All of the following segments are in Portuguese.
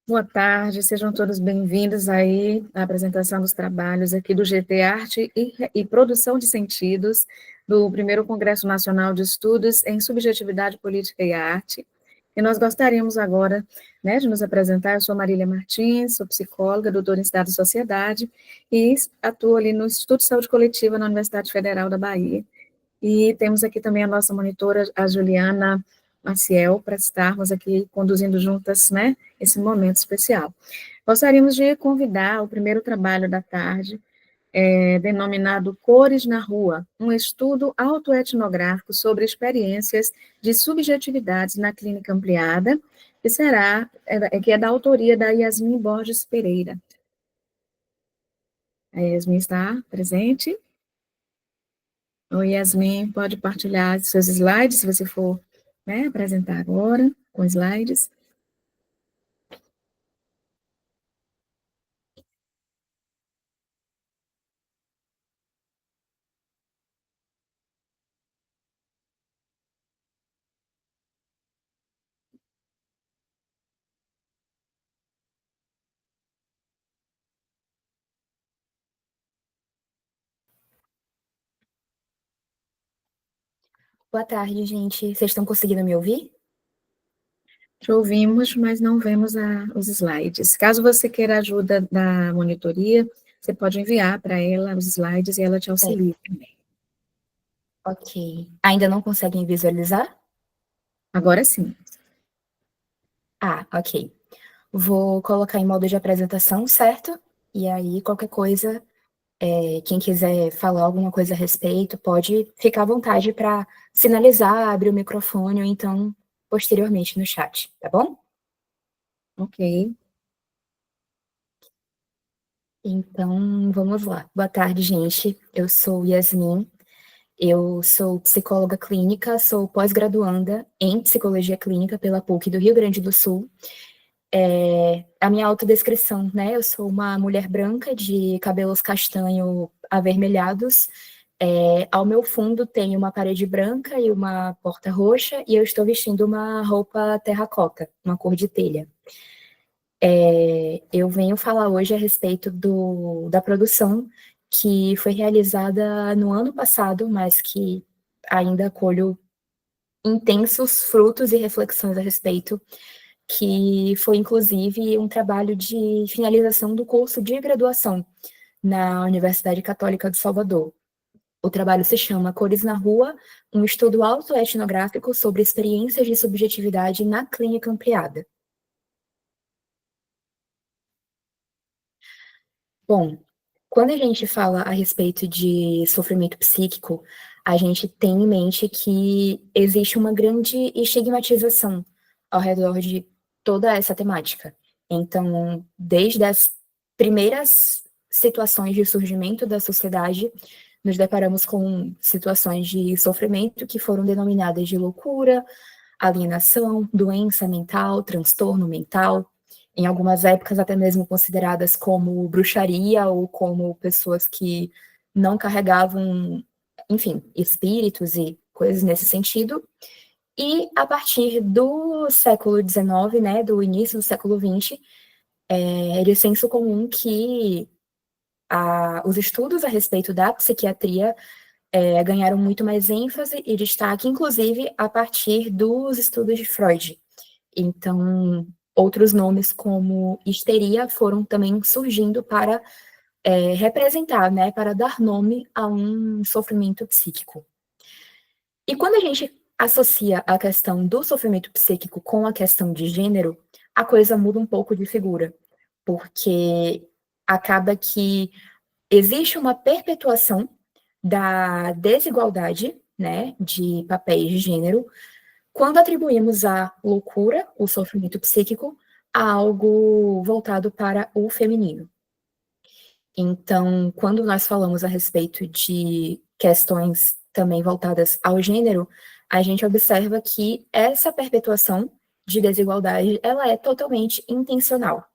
Boa tarde, sejam todos bem-vindos aí à apresentação dos trabalhos aqui do GT Arte e Produção de Sentidos, do primeiro Congresso Nacional de Estudos em Subjetividade Política e Arte. E nós gostaríamos agora, né, de nos apresentar. Eu sou Marília Martins, sou psicóloga, doutora em Estado e Sociedade, e atuo ali no Instituto de Saúde Coletiva na Universidade Federal da Bahia. E temos aqui também a nossa monitora, a Juliana Maciel, para estarmos aqui conduzindo juntas, né, esse momento especial. Gostaríamos de convidar o primeiro trabalho da tarde, denominado Cores na Rua, um estudo autoetnográfico sobre experiências de subjetividades na clínica ampliada, que é da autoria da Yasmin Borges Pereira. A Yasmin está presente? Oi, Yasmin, pode partilhar seus slides, se você for, né, apresentar agora, com slides. Boa tarde, gente. Vocês estão conseguindo me ouvir? Te ouvimos, mas não vemos os slides. Caso você queira ajuda da monitoria, você pode enviar para ela os slides e ela te auxilia também. Ok. Ainda não conseguem visualizar? Agora sim. Ah, ok. Vou colocar em modo de apresentação, certo? E aí, qualquer coisa, quem quiser falar alguma coisa a respeito, pode ficar à vontade para sinalizar, abrir o microfone, ou então, posteriormente, no chat, tá bom? Ok. Então, vamos lá. Boa tarde, gente. Eu sou Yasmin. Eu sou psicóloga clínica, sou pós-graduanda em psicologia clínica pela PUC do Rio Grande do Sul. A minha autodescrição, né? Eu sou uma mulher branca de cabelos castanho avermelhados. Ao meu fundo tem uma parede branca e uma porta roxa, e eu estou vestindo uma roupa terracota, uma cor de telha. Eu venho falar hoje a respeito da produção que foi realizada no ano passado, mas que ainda colho intensos frutos e reflexões a respeito, que foi inclusive um trabalho de finalização do curso de graduação na Universidade Católica de Salvador. O trabalho se chama Cores na Rua, um estudo autoetnográfico sobre experiências de subjetividade na clínica ampliada. Bom, quando a gente fala a respeito de sofrimento psíquico, a gente tem em mente que existe uma grande estigmatização ao redor de toda essa temática. Então, desde as primeiras situações de surgimento da sociedade, nos deparamos com situações de sofrimento que foram denominadas de loucura, alienação, doença mental, transtorno mental, em algumas épocas até mesmo consideradas como bruxaria ou como pessoas que não carregavam, enfim, espíritos e coisas nesse sentido. E a partir do século XIX, né, do início do século XX, é de senso comum que os estudos a respeito da psiquiatria ganharam muito mais ênfase e destaque, inclusive a partir dos estudos de Freud. Então, outros nomes como histeria foram também surgindo para representar, né, para dar nome a um sofrimento psíquico. E quando a gente associa a questão do sofrimento psíquico com a questão de gênero, a coisa muda um pouco de figura, porque acaba que existe uma perpetuação da desigualdade, né, de papéis de gênero, quando atribuímos a loucura, o sofrimento psíquico, a algo voltado para o feminino. Então, quando nós falamos a respeito de questões também voltadas ao gênero, a gente observa que essa perpetuação de desigualdade, ela é totalmente intencional.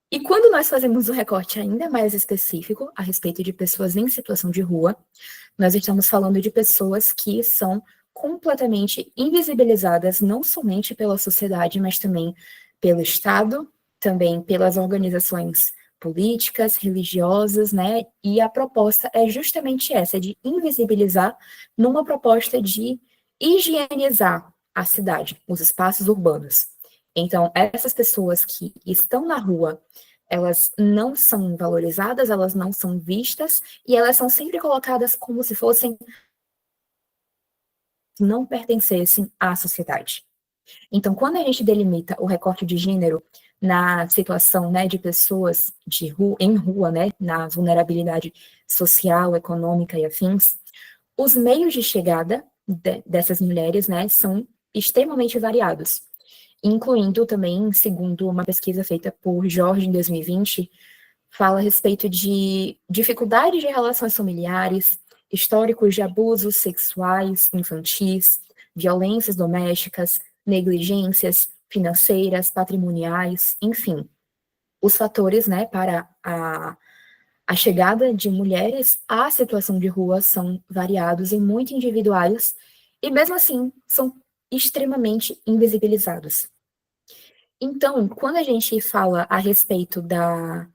E quando nós fazemos um recorte ainda mais específico a respeito de pessoas em situação de rua, nós estamos falando de pessoas que são completamente invisibilizadas, não somente pela sociedade, mas também pelo Estado, também pelas organizações políticas, religiosas, né? E a proposta é justamente essa, de invisibilizar numa proposta de higienizar a cidade, os espaços urbanos. Então, essas pessoas que estão na rua, elas não são valorizadas, elas não são vistas, e elas são sempre colocadas como se fossem, não pertencessem à sociedade. Então, quando a gente delimita o recorte de gênero na situação, né, de pessoas em rua, né, na vulnerabilidade social, econômica e afins, os meios de chegada dessas mulheres, né, são extremamente variados, incluindo também, segundo uma pesquisa feita por Jorge em 2020, fala a respeito de dificuldades de relações familiares, históricos de abusos sexuais infantis, violências domésticas, negligências financeiras, patrimoniais, enfim. Os fatores, né, para a chegada de mulheres à situação de rua são variados e muito individuais, e mesmo assim são extremamente invisibilizados. Então, quando a gente fala a respeito da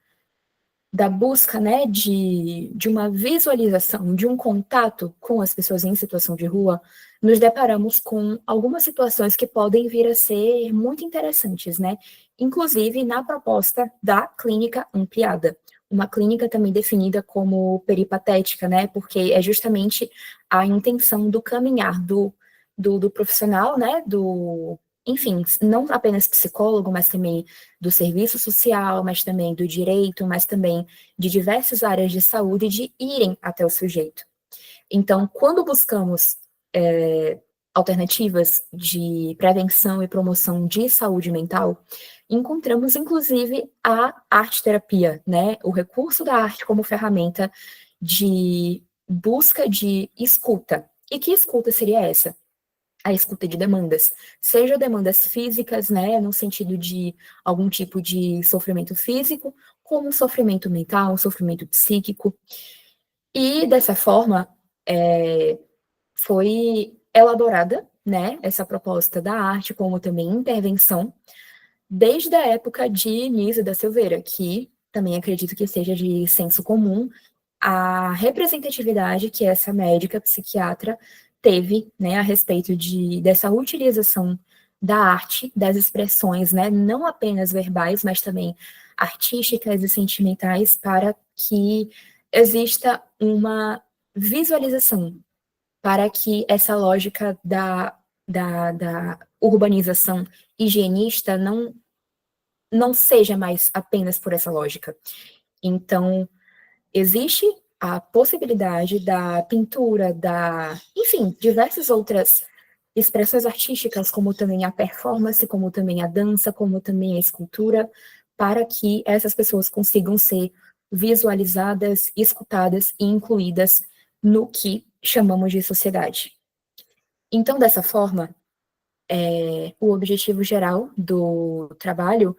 busca, né, de uma visualização, de um contato com as pessoas em situação de rua, nos deparamos com algumas situações que podem vir a ser muito interessantes, né? Inclusive na proposta da clínica ampliada, uma clínica também definida como peripatética, né? Porque é justamente a intenção do caminhar do profissional, né? Enfim, não apenas psicólogo, mas também do serviço social, mas também do direito, mas também de diversas áreas de saúde, de irem até o sujeito. Então, quando buscamos alternativas de prevenção e promoção de saúde mental, encontramos, inclusive, a arte-terapia, né? O recurso da arte como ferramenta de busca de escuta. E que escuta seria essa? A escuta de demandas, seja demandas físicas, né, no sentido de algum tipo de sofrimento físico, como sofrimento mental, sofrimento psíquico. E dessa forma, foi elaborada, né, essa proposta da arte como também intervenção, desde a época de Nisa da Silveira, que também acredito que seja de senso comum, a representatividade que essa médica psiquiatra teve, né, a respeito dessa utilização da arte, das expressões, né, não apenas verbais, mas também artísticas e sentimentais, para que exista uma visualização, para que essa lógica da urbanização higienista não seja mais apenas por essa lógica. Então, existe a possibilidade da pintura, enfim, diversas outras expressões artísticas, como também a performance, como também a dança, como também a escultura, para que essas pessoas consigam ser visualizadas, escutadas e incluídas no que chamamos de sociedade. Então, dessa forma, o objetivo geral do trabalho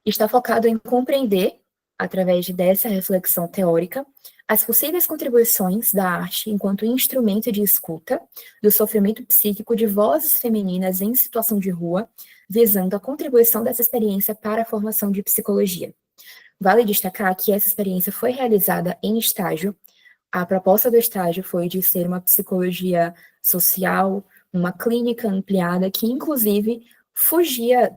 está focado em compreender, através dessa reflexão teórica, as possíveis contribuições da arte enquanto instrumento de escuta do sofrimento psíquico de vozes femininas em situação de rua, visando a contribuição dessa experiência para a formação de psicologia. Vale destacar que essa experiência foi realizada em estágio. A proposta do estágio foi de ser uma psicologia social, uma clínica ampliada, que inclusive fugia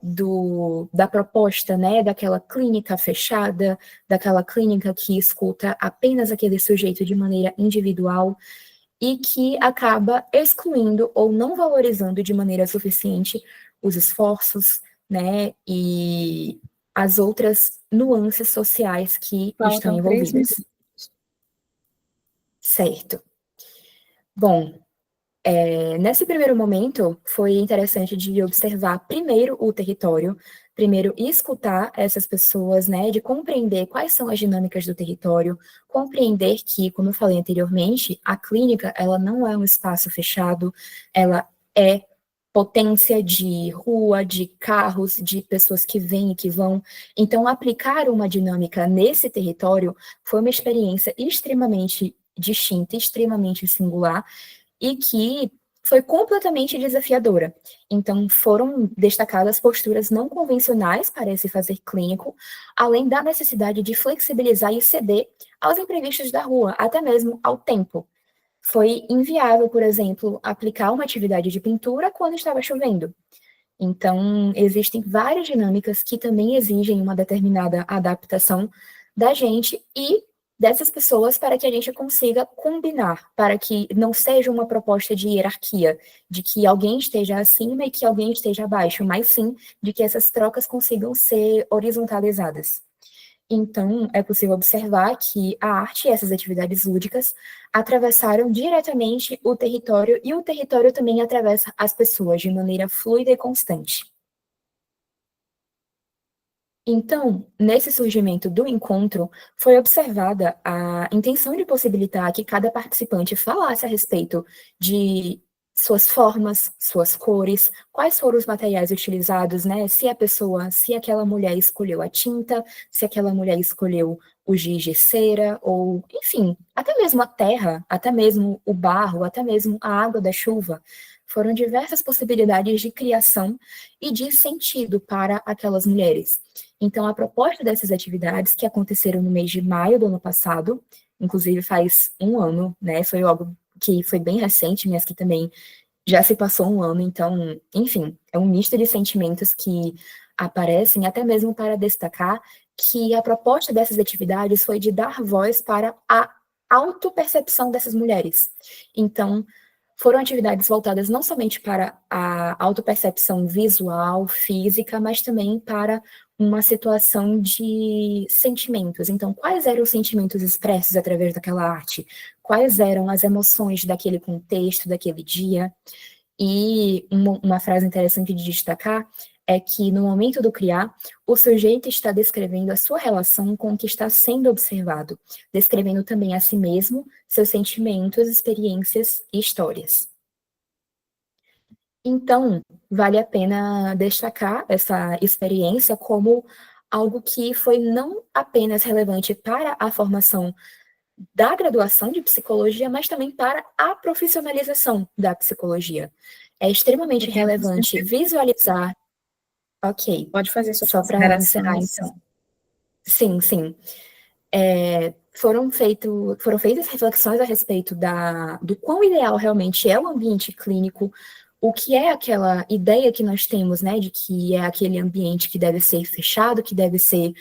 da proposta, né, daquela clínica fechada, daquela clínica que escuta apenas aquele sujeito de maneira individual e que acaba excluindo ou não valorizando de maneira suficiente os esforços, né, e as outras nuances sociais que estão Faltam 3 minutos. envolvidas. Certo. Bom, nesse primeiro momento, foi interessante de observar primeiro o território, primeiro escutar essas pessoas, né, de compreender quais são as dinâmicas do território, compreender que, como eu falei anteriormente, a clínica, ela não é um espaço fechado, ela é potência de rua, de carros, de pessoas que vêm e que vão. Então, aplicar uma dinâmica nesse território foi uma experiência extremamente distinta, extremamente singular, e que foi completamente desafiadora. Então, foram destacadas posturas não convencionais para esse fazer clínico, além da necessidade de flexibilizar e ceder aos imprevistos da rua, até mesmo ao tempo. Foi inviável, por exemplo, aplicar uma atividade de pintura quando estava chovendo. Então, existem várias dinâmicas que também exigem uma determinada adaptação da gente e dessas pessoas para que a gente consiga combinar, para que não seja uma proposta de hierarquia, de que alguém esteja acima e que alguém esteja abaixo, mas sim de que essas trocas consigam ser horizontalizadas. Então, é possível observar que a arte e essas atividades lúdicas atravessaram diretamente o território e o território também atravessa as pessoas de maneira fluida e constante. Então, nesse surgimento do encontro, foi observada a intenção de possibilitar que cada participante falasse a respeito de suas formas, suas cores, quais foram os materiais utilizados, né? Se aquela mulher escolheu a tinta, se aquela mulher escolheu o giz de cera, ou, enfim, até mesmo a terra, até mesmo o barro, até mesmo a água da chuva. Foram diversas possibilidades de criação e de sentido para aquelas mulheres. Então, a proposta dessas atividades, que aconteceram no mês de maio do ano passado, inclusive faz um ano, né? Foi algo que foi bem recente, mas que também já se passou um ano, então, enfim, é um misto de sentimentos que aparecem, até mesmo para destacar que a proposta dessas atividades foi de dar voz para a autopercepção dessas mulheres. Então, foram atividades voltadas não somente para a autopercepção visual, física, mas também para uma situação de sentimentos. Então, quais eram os sentimentos expressos através daquela arte? Quais eram as emoções daquele contexto, daquele dia? E uma frase interessante de destacar é que, no momento do criar, o sujeito está descrevendo a sua relação com o que está sendo observado, descrevendo também a si mesmo, seus sentimentos, experiências e histórias. Então, vale a pena destacar essa experiência como algo que foi não apenas relevante para a formação da graduação de psicologia, mas também para a profissionalização da psicologia. É extremamente relevante visualizar. Ok, Pode fazer suas só para encerrar, considerações. então. Sim, sim. Foram feitas reflexões a respeito do quão ideal realmente é o ambiente clínico, o que é aquela ideia que nós temos, né, de que é aquele ambiente que deve ser fechado, que deve ser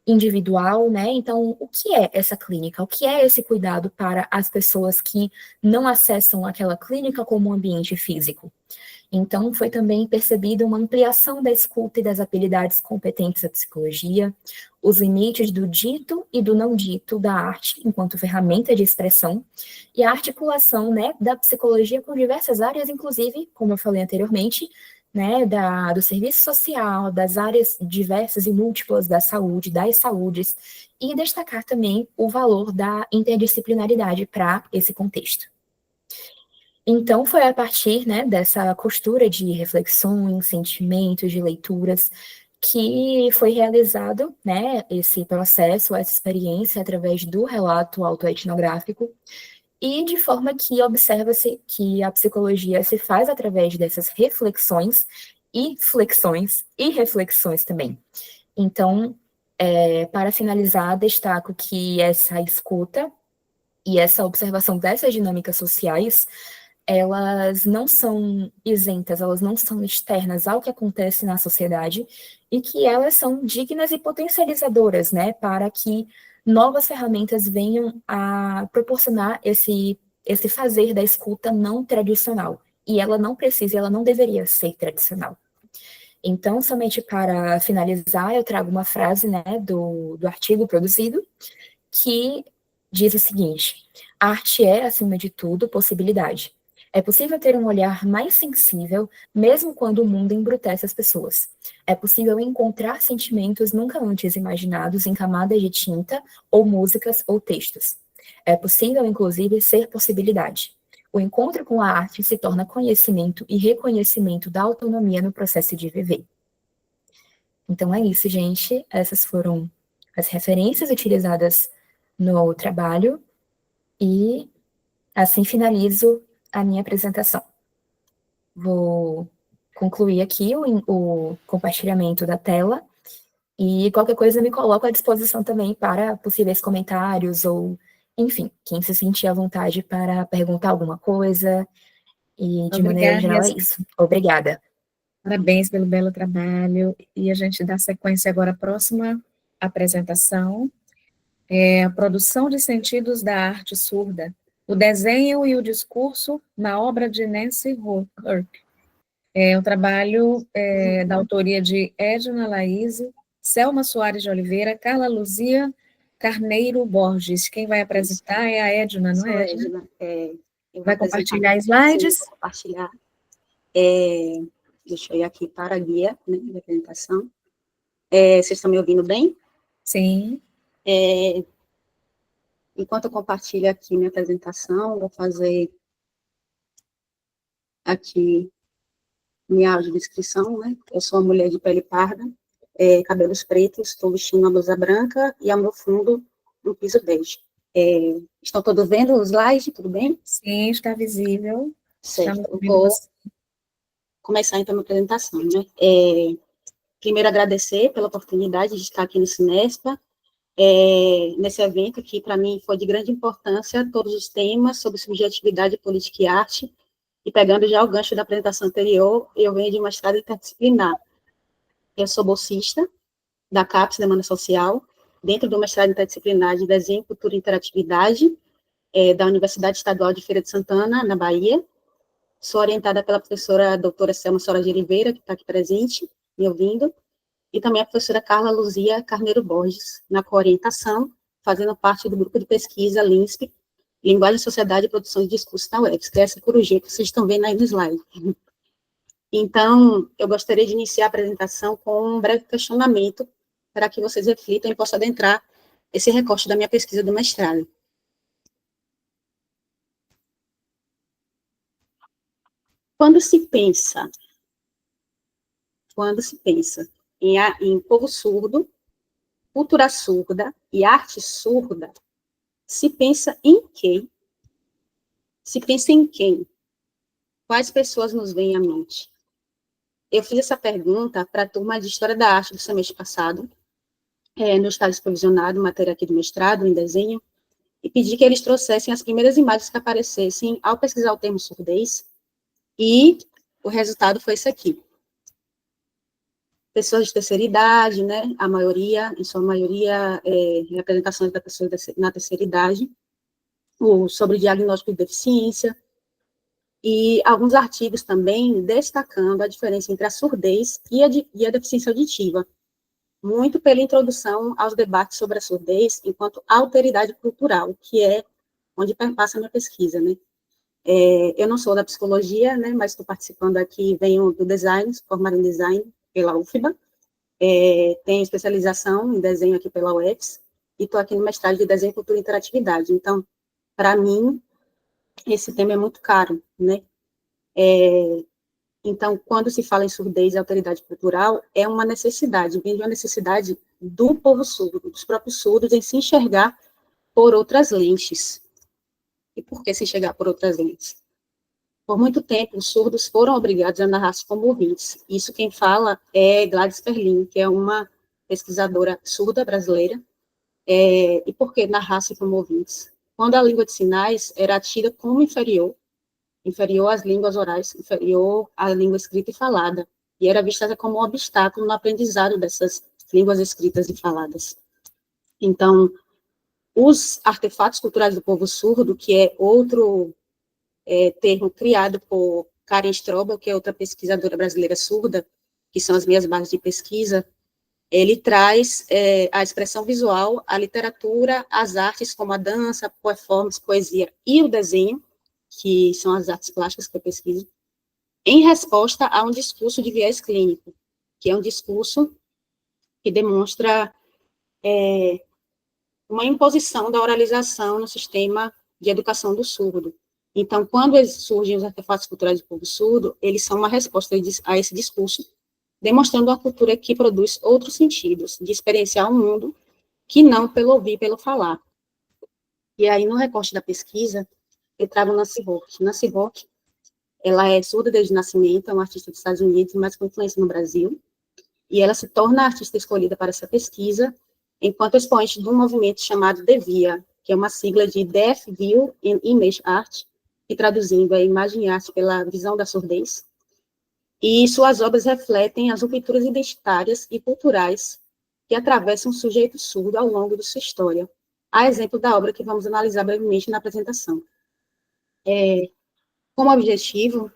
individual, né? Então, o que é essa clínica? O que é esse cuidado para as pessoas que não acessam aquela clínica como um ambiente físico? Então, foi também percebida uma ampliação da escuta e das habilidades competentes da psicologia, os limites do dito e do não dito da arte enquanto ferramenta de expressão, e a articulação, né, da psicologia com diversas áreas, inclusive, como eu falei anteriormente, né, do serviço social, das áreas diversas e múltiplas da saúde, das saúdes, e destacar também o valor da interdisciplinaridade para esse contexto. Então, foi a partir, né, dessa costura de reflexões, sentimentos, de leituras, que foi realizado, né, esse processo, essa experiência, através do relato autoetnográfico, e de forma que observa-se que a psicologia se faz através dessas reflexões e flexões e reflexões também. Então, para finalizar, destaco que essa escuta e essa observação dessas dinâmicas sociais, elas não são isentas, elas não são externas ao que acontece na sociedade e que elas são dignas e potencializadoras, né, para que novas ferramentas venham a proporcionar esse fazer da escuta não tradicional. E ela não precisa, ela não deveria ser tradicional. Então, somente para finalizar, eu trago uma frase, né, do artigo produzido, que diz o seguinte: a arte é, acima de tudo, possibilidade. É possível ter um olhar mais sensível, mesmo quando o mundo embrutece as pessoas. É possível encontrar sentimentos nunca antes imaginados em camadas de tinta, ou músicas, ou textos. É possível, inclusive, ser possibilidade. O encontro com a arte se torna conhecimento e reconhecimento da autonomia no processo de viver. Então é isso, gente. Essas foram as referências utilizadas no trabalho e assim finalizo a minha apresentação. vou concluir aqui o compartilhamento da tela e qualquer coisa me coloco à disposição também para possíveis comentários ou, enfim, quem se sentir à vontade para perguntar alguma coisa e, de maneira Obrigada, geral, é isso. Obrigada. parabéns pelo belo trabalho. E a gente dá sequência agora à próxima apresentação, a produção de sentidos da arte surda, o desenho e o discurso na obra de Nancy Holt. É um trabalho da autoria de Edna Laís, Selma Soares de Oliveira, Carla Luzia Carneiro Borges. Quem vai apresentar é a Edna, não é, Edna? Vai compartilhar slides? Sim, vou compartilhar. Deixa eu ir aqui para a guia, né, de apresentação. Vocês estão me ouvindo bem? Sim. Enquanto eu compartilho aqui minha apresentação, vou fazer aqui minha audiodescrição, né? Eu sou uma mulher de pele parda, cabelos pretos, estou vestindo uma blusa branca e ao meu fundo um piso bege. Estão todos vendo o slide, tudo bem? Sim, está visível. Certo, eu vou começar então a minha apresentação, né? Primeiro agradecer pela oportunidade de estar aqui no Cinespa, nesse evento que para mim foi de grande importância, todos os temas sobre subjetividade, política e arte, e pegando já o gancho da apresentação anterior, eu venho de uma estrada interdisciplinar. Eu sou bolsista da CAPES, Demanda Social, dentro do mestrado interdisciplinar de Desenho, Cultura e Interatividade, da Universidade Estadual de Feira de Santana, na Bahia. Sou orientada pela professora doutora Selma Soares de Oliveira, que está aqui presente, me ouvindo, e também a professora Carla Luzia Carneiro Borges, na coorientação, fazendo parte do grupo de pesquisa LINSP, Linguagem, Sociedade e Produção de Discurso da UFS, que é essa corujinha que vocês estão vendo aí no slide. Então, eu gostaria de iniciar a apresentação com um breve questionamento, para que vocês reflitam e possam adentrar esse recorte da minha pesquisa do mestrado. Quando se pensa em povo surdo, cultura surda e arte surda, se pensa em quem? Se pensa em quem? Quais pessoas nos vêm à mente? Eu fiz essa pergunta para a turma de História da Arte do semestre passado, no estágio supervisionado, matéria aqui do mestrado, em desenho, e pedi que eles trouxessem as primeiras imagens que aparecessem ao pesquisar o termo surdez, e o resultado foi esse aqui. Pessoas de terceira idade, né, a maioria, em sua maioria, representações da pessoa na terceira idade, sobre diagnóstico de deficiência, e alguns artigos também destacando a diferença entre a surdez e a deficiência auditiva, muito pela introdução aos debates sobre a surdez enquanto alteridade cultural, que é onde perpassa a minha pesquisa, né. Eu não sou da psicologia, né, mas estou participando aqui, venho do design, formada em design pela UFBA, tenho especialização em desenho aqui pela UFS, e estou aqui no mestrado de desenho, cultura e interatividade. Então, para mim, esse tema é muito caro, né. Então, quando se fala em surdez e alteridade cultural, é uma necessidade, vem de uma necessidade do povo surdo, dos próprios surdos, em se enxergar por outras lentes. E por que se enxergar por outras lentes? Por muito tempo, os surdos foram obrigados a narrar-se como ouvintes. Isso quem fala é Gladys Perlin, que é uma pesquisadora surda brasileira. E por que narrar-se como ouvintes? Quando a língua de sinais era tida como inferior às línguas orais, inferior à língua escrita e falada, e era vista como um obstáculo no aprendizado dessas línguas escritas e faladas. Então, os artefatos culturais do povo surdo, que é outro termo criado por Karen Strobel, que é outra pesquisadora brasileira surda, que são as minhas bases de pesquisa, ele traz a expressão visual, a literatura, as artes como a dança, performance, poesia e o desenho, que são as artes plásticas que eu pesquiso, em resposta a um discurso de viés clínico, que é um discurso que demonstra uma imposição da oralização no sistema de educação do surdo. Então, quando surgem os artefatos culturais do povo surdo, eles são uma resposta a esse discurso, demonstrando uma cultura que produz outros sentidos, de experienciar o mundo, que não pelo ouvir, pelo falar. E aí, no recorte da pesquisa, eu trago Nancy Holt. Nancy Holt ela é surda desde o nascimento, é uma artista dos Estados Unidos, mas com influência no Brasil, e ela se torna a artista escolhida para essa pesquisa, enquanto expoente de um movimento chamado DEVIA, que é uma sigla de Deaf View in Image Art, que traduzindo é Imagem e Arte pela Visão da Surdez, e suas obras refletem as rupturas identitárias e culturais que atravessam o sujeito surdo ao longo de sua história, a exemplo da obra que vamos analisar brevemente na apresentação. Como objetivo,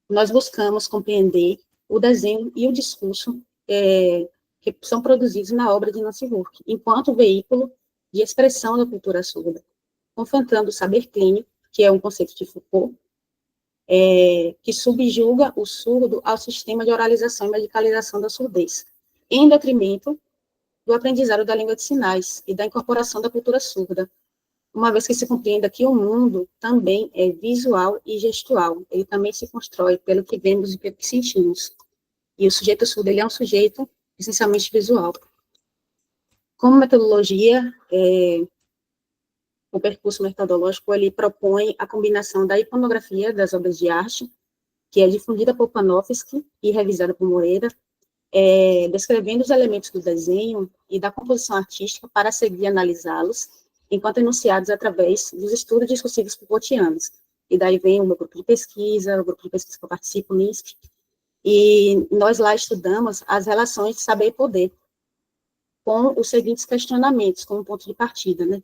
nós buscamos compreender o desenho e o discurso que são produzidos na obra de Nancy Rourke, enquanto veículo de expressão da cultura surda, confrontando o saber clínico, que é um conceito de Foucault, que subjuga o surdo ao sistema de oralização e medicalização da surdez, em detrimento do aprendizado da língua de sinais e da incorporação da cultura surda, uma vez que se compreenda que o mundo também é visual e gestual, ele também se constrói pelo que vemos e pelo que sentimos. E o sujeito surdo, ele é um sujeito essencialmente visual. Como metodologia, o percurso metodológico, ele propõe a combinação da iconografia das obras de arte, que é difundida por Panofsky e revisada por Moreira, descrevendo os elementos do desenho e da composição artística para seguir analisá-los, enquanto enunciados através dos estudos discursivos Foucaultianos. E daí vem o meu grupo de pesquisa, o grupo de pesquisa que eu participo, o NISP, e nós lá estudamos as relações de saber e poder, com os seguintes questionamentos, como ponto de partida, né?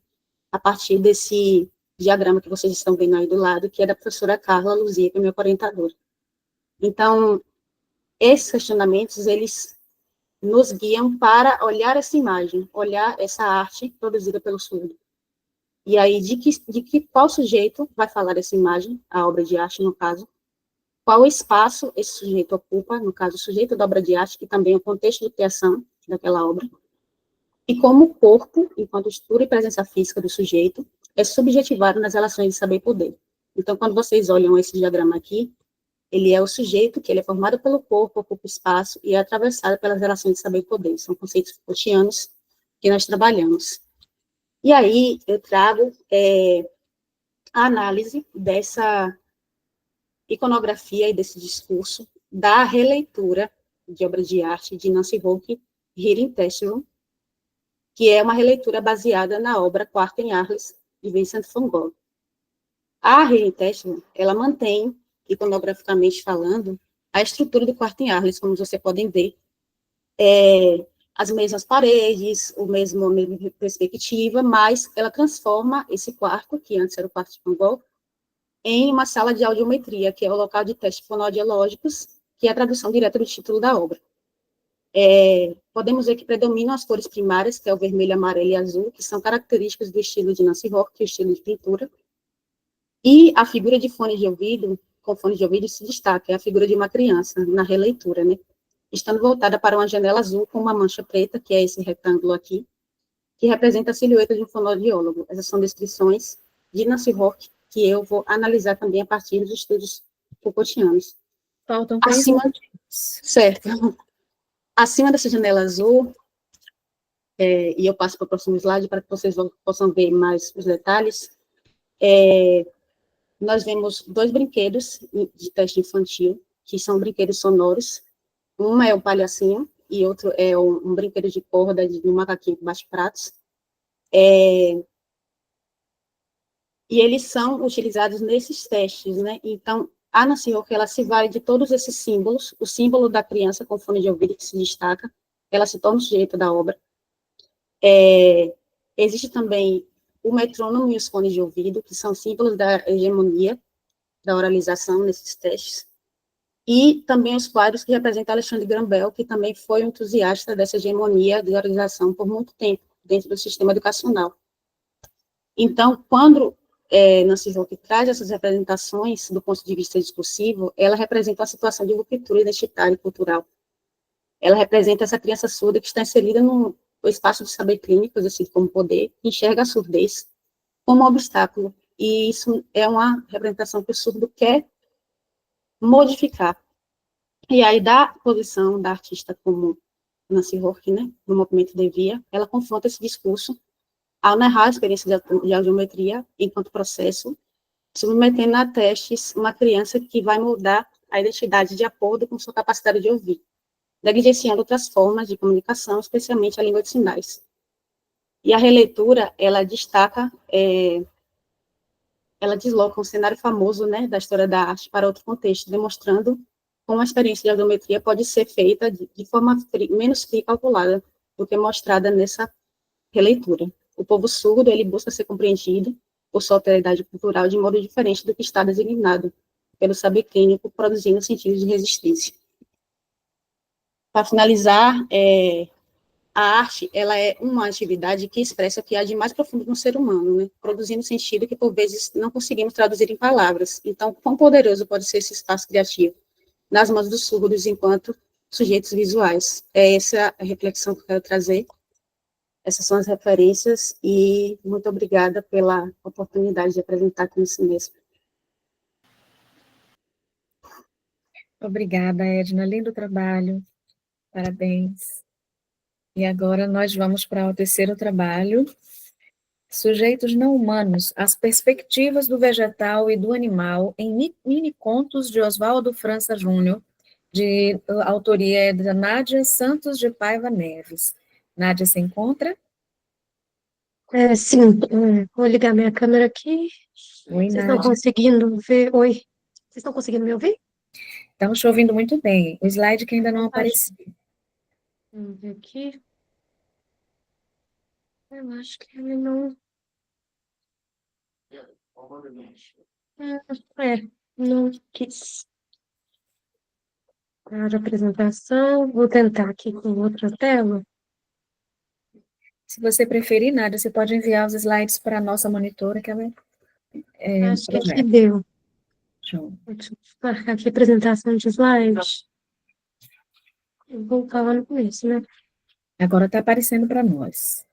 A partir desse diagrama que vocês estão vendo aí do lado, que é da professora Carla Luzia, que é minha orientadora. Então, esses questionamentos, eles nos guiam para olhar essa imagem, olhar essa arte produzida pelo surdo. E aí, qual sujeito vai falar dessa imagem, a obra de arte, no caso, qual espaço esse sujeito ocupa, no caso, o sujeito da obra de arte, que também é o contexto de criação daquela obra, e como o corpo, enquanto estrutura e presença física do sujeito, é subjetivado nas relações de saber e poder. Então, quando vocês olham esse diagrama aqui, ele é o sujeito, que ele é formado pelo corpo, ocupa espaço, e é atravessado pelas relações de saber e poder. São conceitos Foucaultianos que nós trabalhamos. E aí, eu trago a análise dessa iconografia e desse discurso da releitura de obras de arte de Nancy Rourke, Hearing Testament, que é uma releitura baseada na obra Quarto em Arles, de Vincent van Gogh. A Hearing Testament, ela mantém, iconograficamente falando, a estrutura do Quarto em Arles, como vocês podem ver, as mesmas paredes, a mesma perspectiva, mas ela transforma esse quarto, que antes era o quarto de Van Gogh, em uma sala de audiometria, que é o local de testes fonoaudiológicos, que é a tradução direta do título da obra. Podemos ver que predominam as cores primárias, que é o vermelho, amarelo e azul, que são características do estilo de Nancy Rourke, que é o estilo de pintura, e a figura de fone de ouvido, com fone de ouvido, se destaca, é a figura de uma criança, na releitura, né? Estando voltada para uma janela azul com uma mancha preta, que é esse retângulo aqui, que representa a silhueta de um fonoaudiólogo. Essas são descrições de Nancy Rourke, que eu vou analisar também a partir dos estudos Foucaultianos. Faltam 3 minutos. Certo. Acima dessa janela azul, e eu passo para o próximo slide para que vocês possam ver mais os detalhes, nós vemos 2 brinquedos de teste infantil, que são brinquedos sonoros. Um é o palhacinho, e outro é um brinquedo de corda de um macaquinho com bate-pratos. E eles são utilizados nesses testes, né? Então, a Nancy Rourke, ela se vale de todos esses símbolos. O símbolo da criança com fone de ouvido, que se destaca, ela se torna o sujeito da obra. Existe também o metrônomo e os fones de ouvido, que são símbolos da hegemonia, da oralização nesses testes. E também os quadros que representam Alexandre Graham Bell, que também foi um entusiasta dessa hegemonia de oralização por muito tempo, dentro do sistema educacional. Então, quando Nancy Rourke traz essas representações do ponto de vista discursivo, ela representa uma situação de ruptura identitária e cultural. Ela representa essa criança surda que está inserida no espaço de saber clínico, exercido como poder, que enxerga a surdez como obstáculo. E isso é uma representação que o surdo quer modificar. E aí, da posição da artista como Nancy Rourke, né, no movimento DEVIA, ela confronta esse discurso ao narrar a experiência de audiometria enquanto processo submetendo a testes uma criança que vai mudar a identidade de acordo com sua capacidade de ouvir, negligenciando outras formas de comunicação, especialmente a língua de sinais. E a releitura, ela destaca, ela desloca um cenário famoso, né, da história da arte para outro contexto, demonstrando como a experiência de audiometria pode ser feita de forma menos fria e calculada do que mostrada nessa releitura. O povo surdo, ele busca ser compreendido por sua alteridade cultural de modo diferente do que está designado pelo saber clínico, produzindo sentidos de resistência. Para finalizar, a arte, ela é uma atividade que expressa o que há de mais profundo no ser humano, né? Produzindo sentido que, por vezes, não conseguimos traduzir em palavras. Então, quão poderoso pode ser esse espaço criativo nas mãos dos surdos enquanto sujeitos visuais? É essa a reflexão que eu quero trazer. Essas são as referências e muito obrigada pela oportunidade de apresentar aqui nesse mês. Obrigada, Edna. Lindo trabalho. Parabéns. E agora nós vamos para o terceiro trabalho. Sujeitos não humanos, as perspectivas do vegetal e do animal em mini-contos de Oswaldo França Júnior, de autoria da Nádia Santos de Paiva Neves. Nádia, se encontra? Sim, vou ligar minha câmera aqui. Oi, Vocês estão Nádia. conseguindo ver? Oi, vocês estão conseguindo me ouvir? Estamos te ouvindo muito bem. O slide que ainda não Então, apareceu. Vamos ver aqui. Eu acho que ele não. Não quis. Para a apresentação, vou tentar aqui com outra tela. Se você preferir, Nádia, você pode enviar os slides para a nossa monitora, que ela Acho que aqui projeta. deu. Show. Deixa eu marcar aqui a apresentação de slides. Eu vou falar no começo, né? Agora está aparecendo para nós.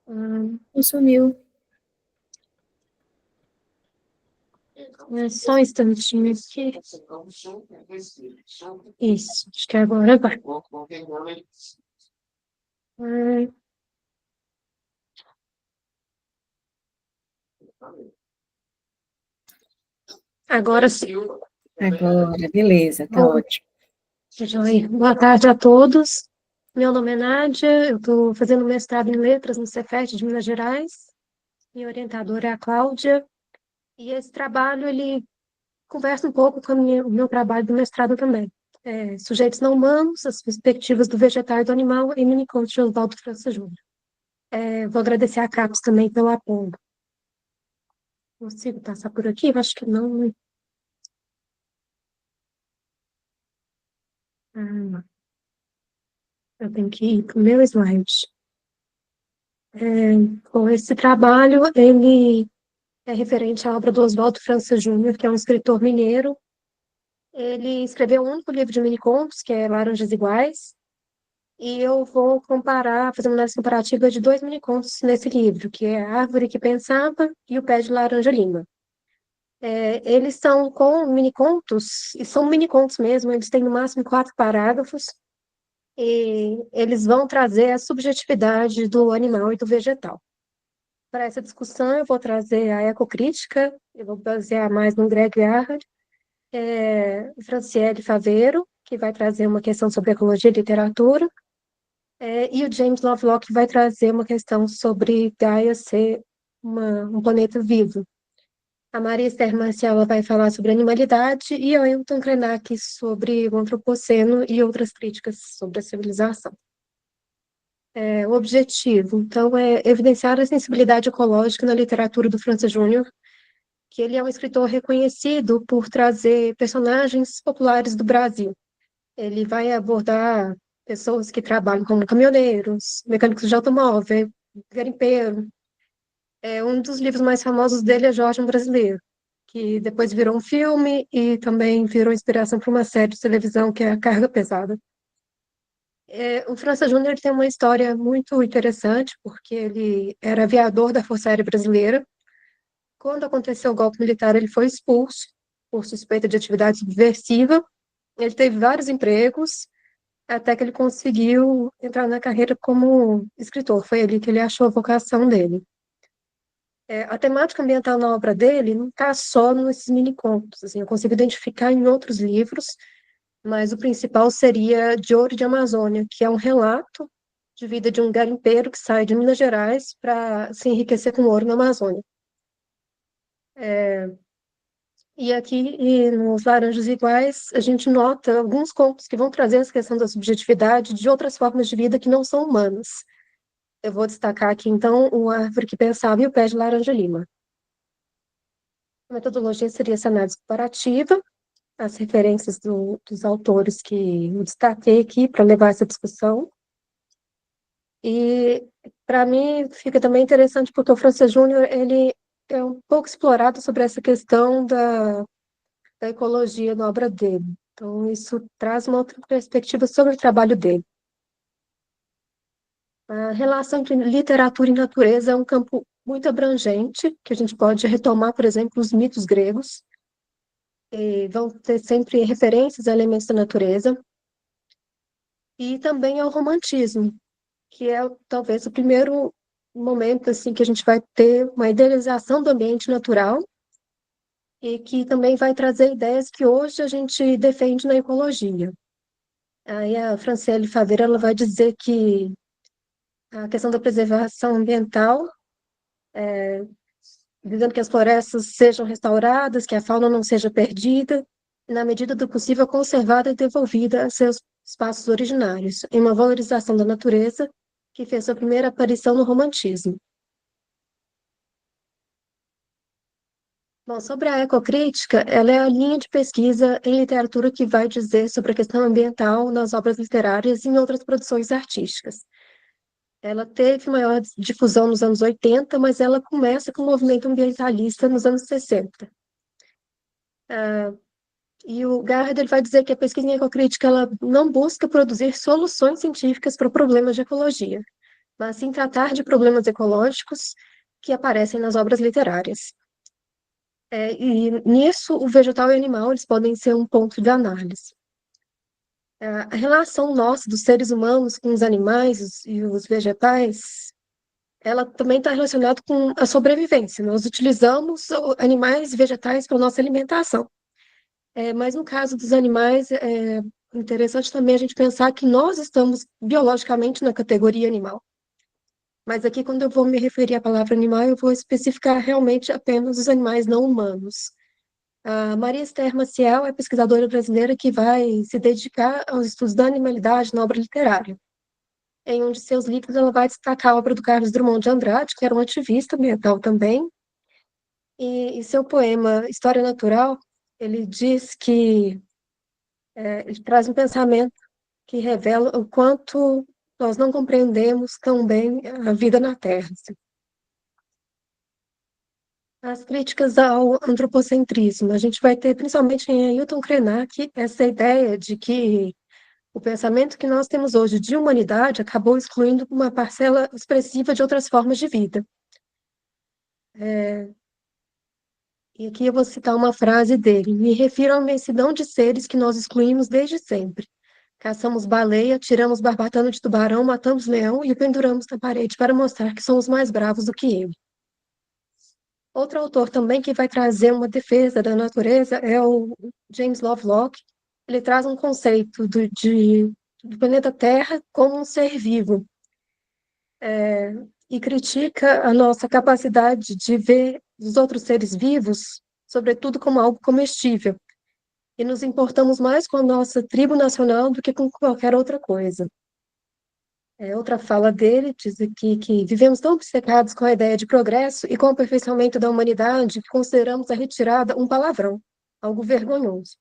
Ah, Sumiu. Só um instantinho aqui. Isso, acho que agora vai. Ah, Agora sim. Agora, beleza, está Bom, ótimo. joia. Boa tarde a todos. Meu nome é Nádia, eu estou fazendo mestrado em Letras no Cefet de Minas Gerais. Minha orientadora é a Cláudia. E esse trabalho, ele conversa um pouco com o meu trabalho do mestrado também. Sujeitos não humanos, as perspectivas do vegetal e do animal, em minicontos de Oswaldo França Júnior. Vou agradecer a CAPES também pelo apoio. Consigo passar por aqui? Eu acho que não, né? Ah, eu tenho que ir para o meu slide. Bom, esse trabalho, ele é referente à obra do Oswaldo França Júnior, que é um escritor mineiro. Ele escreveu um único livro de minicontos, que é Laranjas Iguais, e eu vou comparar, fazer uma análise comparativa de dois minicontos nesse livro, que é A Árvore que Pensava e O Pé de Laranja Lima. Eles são com minicontos, e são minicontos mesmo, eles têm no máximo 4 parágrafos, e eles vão trazer a subjetividade do animal e do vegetal. Para essa discussão, eu vou trazer a ecocrítica, eu vou basear mais no Greg Yard, Franciele Faveiro, que vai trazer uma questão sobre ecologia e literatura, e o James Lovelock vai trazer uma questão sobre Gaia ser um planeta vivo. A Maria Esther Marcial vai falar sobre animalidade e o Ailton Krenak sobre o antropoceno e outras críticas sobre a civilização. O objetivo, então, é evidenciar a sensibilidade ecológica na literatura do França Júnior, que ele é um escritor reconhecido por trazer personagens populares do Brasil. Ele vai abordar pessoas que trabalham como caminhoneiros, mecânicos de automóvel, garimpeiro. Um dos livros mais famosos dele é Jorge um Brasileiro, que depois virou um filme e também virou inspiração para uma série de televisão que é A Carga Pesada. O França Júnior tem uma história muito interessante, porque ele era aviador da Força Aérea Brasileira. Quando aconteceu o golpe militar, ele foi expulso por suspeita de atividade subversiva. Ele teve vários empregos, até que ele conseguiu entrar na carreira como escritor. Foi ali que ele achou a vocação dele. A temática ambiental na obra dele não está só nesses mini-contos, assim, eu consigo identificar em outros livros, mas o principal seria De Ouro de Amazônia, que é um relato de vida de um garimpeiro que sai de Minas Gerais para se enriquecer com ouro na Amazônia. E aqui, nos Laranjas Iguais, a gente nota alguns contos que vão trazer essa questão da subjetividade de outras formas de vida que não são humanas. Eu vou destacar aqui, então, o Árvore que Pensava e o Pé de Laranja Lima. A metodologia seria essa análise comparativa, as referências dos autores que eu destaquei aqui para levar essa discussão. E, para mim, fica também interessante porque o Francis Júnior, ele é um pouco explorado sobre essa questão da ecologia na obra dele. Então, isso traz uma outra perspectiva sobre o trabalho dele. A relação entre literatura e natureza é um campo muito abrangente, que a gente pode retomar, por exemplo, os mitos gregos, e vão ter sempre referências a elementos da natureza, e também ao romantismo, que é talvez o primeiro momento assim que a gente vai ter uma idealização do ambiente natural e que também vai trazer ideias que hoje a gente defende na ecologia. Aí a Franciele Favero, ela vai dizer que a questão da preservação ambiental, dizendo que as florestas sejam restauradas, que a fauna não seja perdida, e, na medida do possível, conservada e devolvida a seus espaços originários, em uma valorização da natureza que fez sua primeira aparição no romantismo. Bom, sobre a ecocrítica, ela é a linha de pesquisa em literatura que vai dizer sobre a questão ambiental nas obras literárias e em outras produções artísticas. Ela teve maior difusão nos anos 80, mas ela começa com o movimento ambientalista nos anos 60. E o Gardner vai dizer que a pesquisa em ecocrítica ela não busca produzir soluções científicas para problemas de ecologia, mas sim tratar de problemas ecológicos que aparecem nas obras literárias. E nisso, o vegetal e o animal eles podem ser um ponto de análise. A relação nossa dos seres humanos com os animais e os vegetais, ela também está relacionada com a sobrevivência. Nós utilizamos animais e vegetais para nossa alimentação. Mas no caso dos animais, é interessante também a gente pensar que nós estamos biologicamente na categoria animal. Mas aqui, quando eu vou me referir à palavra animal, eu vou especificar realmente apenas os animais não humanos. A Maria Esther Maciel é pesquisadora brasileira que vai se dedicar aos estudos da animalidade na obra literária. Em um de seus livros, ela vai destacar a obra do Carlos Drummond de Andrade, que era um ativista ambiental também, e seu poema História Natural, ele diz que ele traz um pensamento que revela o quanto nós não compreendemos tão bem a vida na Terra. As críticas ao antropocentrismo. A gente vai ter, principalmente em Ailton Krenak, essa ideia de que o pensamento que nós temos hoje de humanidade acabou excluindo uma parcela expressiva de outras formas de vida. E aqui eu vou citar uma frase dele. Me refiro à imensidão de seres que nós excluímos desde sempre. Caçamos baleia, tiramos barbatana de tubarão, matamos leão e o penduramos na parede para mostrar que somos mais bravos do que ele. Outro autor também que vai trazer uma defesa da natureza é o James Lovelock. Ele traz um conceito do planeta Terra como um ser vivo. E critica a nossa capacidade de ver os outros seres vivos, sobretudo como algo comestível. E nos importamos mais com a nossa tribo nacional do que com qualquer outra coisa. Outra fala dele diz aqui que vivemos tão obcecados com a ideia de progresso e com o aperfeiçoamento da humanidade que consideramos a retirada um palavrão, algo vergonhoso.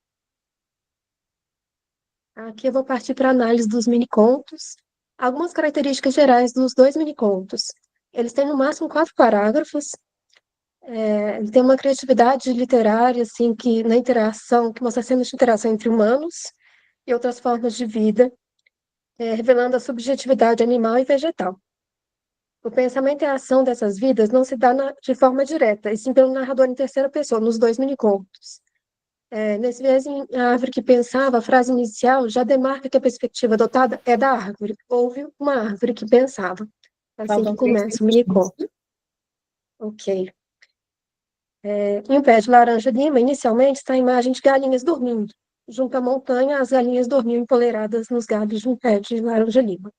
Aqui eu vou partir para a análise dos minicontos. Algumas características gerais dos dois minicontos. Eles têm no máximo 4 parágrafos. Ele tem uma criatividade literária, assim, que na interação, que mostra cenas de interação entre humanos e outras formas de vida, revelando a subjetividade animal e vegetal. O pensamento e a ação dessas vidas não se dá de forma direta, e sim pelo narrador em terceira pessoa, nos dois minicontos. Nesse viés, em A Árvore que Pensava, a frase inicial já demarca que a perspectiva adotada é da árvore. Houve uma árvore que pensava. Assim que começa o miniconto. Ok. Em um pé de laranja-lima, inicialmente, está a imagem de galinhas dormindo. Junto à montanha, as galinhas dormiam empoleiradas nos galhos de um pé de laranja-lima.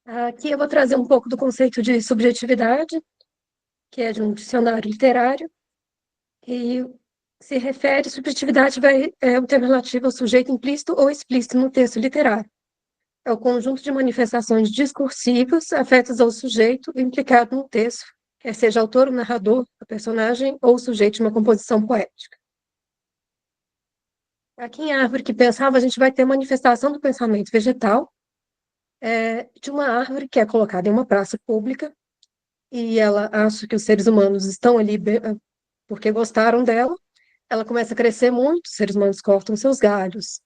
Aqui eu vou trazer um pouco do conceito de subjetividade, que é de um dicionário literário, e se refere, subjetividade é um termo relativo ao sujeito implícito ou explícito no texto literário. É o conjunto de manifestações discursivas afetas ao sujeito implicado no texto, quer seja autor, o narrador, a personagem ou o sujeito de uma composição poética. Aqui em Árvore que Pensava, a gente vai ter manifestação do pensamento vegetal de uma árvore que é colocada em uma praça pública e ela acha que os seres humanos estão ali porque gostaram dela. Ela começa a crescer muito, os seres humanos cortam seus galhos.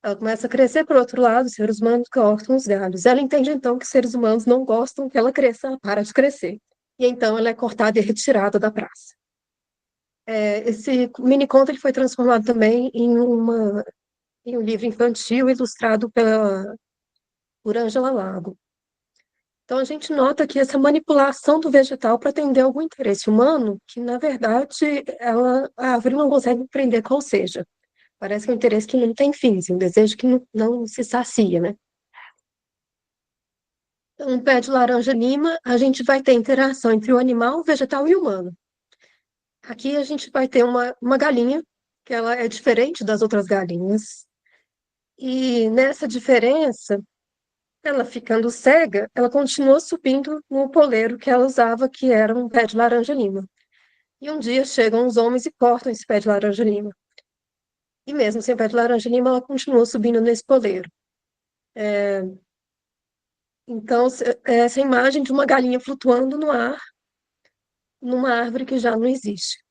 Ela começa a crescer por outro lado, os seres humanos cortam os galhos. Ela entende então que os seres humanos não gostam que ela cresça, ela para de crescer. E então ela é cortada e retirada da praça. Esse mini conto ele foi transformado também em um livro infantil ilustrado por Ângela Lago. Então, a gente nota que essa manipulação do vegetal para atender algum interesse humano, que, na verdade, a árvore não consegue compreender qual seja. Parece que é um interesse que não tem fim, assim, um desejo que não se sacia, né? Então, no pé de laranja-lima, a gente vai ter interação entre o animal, o vegetal e o humano. Aqui a gente vai ter uma galinha, que ela é diferente das outras galinhas. E nessa diferença, ela ficando cega, ela continuou subindo no poleiro que ela usava, que era um pé de laranja-lima. E um dia chegam os homens e cortam esse pé de laranja-lima. E mesmo sem pé de laranja-lima, ela continuou subindo nesse poleiro. Então, essa imagem de uma galinha flutuando no ar, numa árvore que já não existe.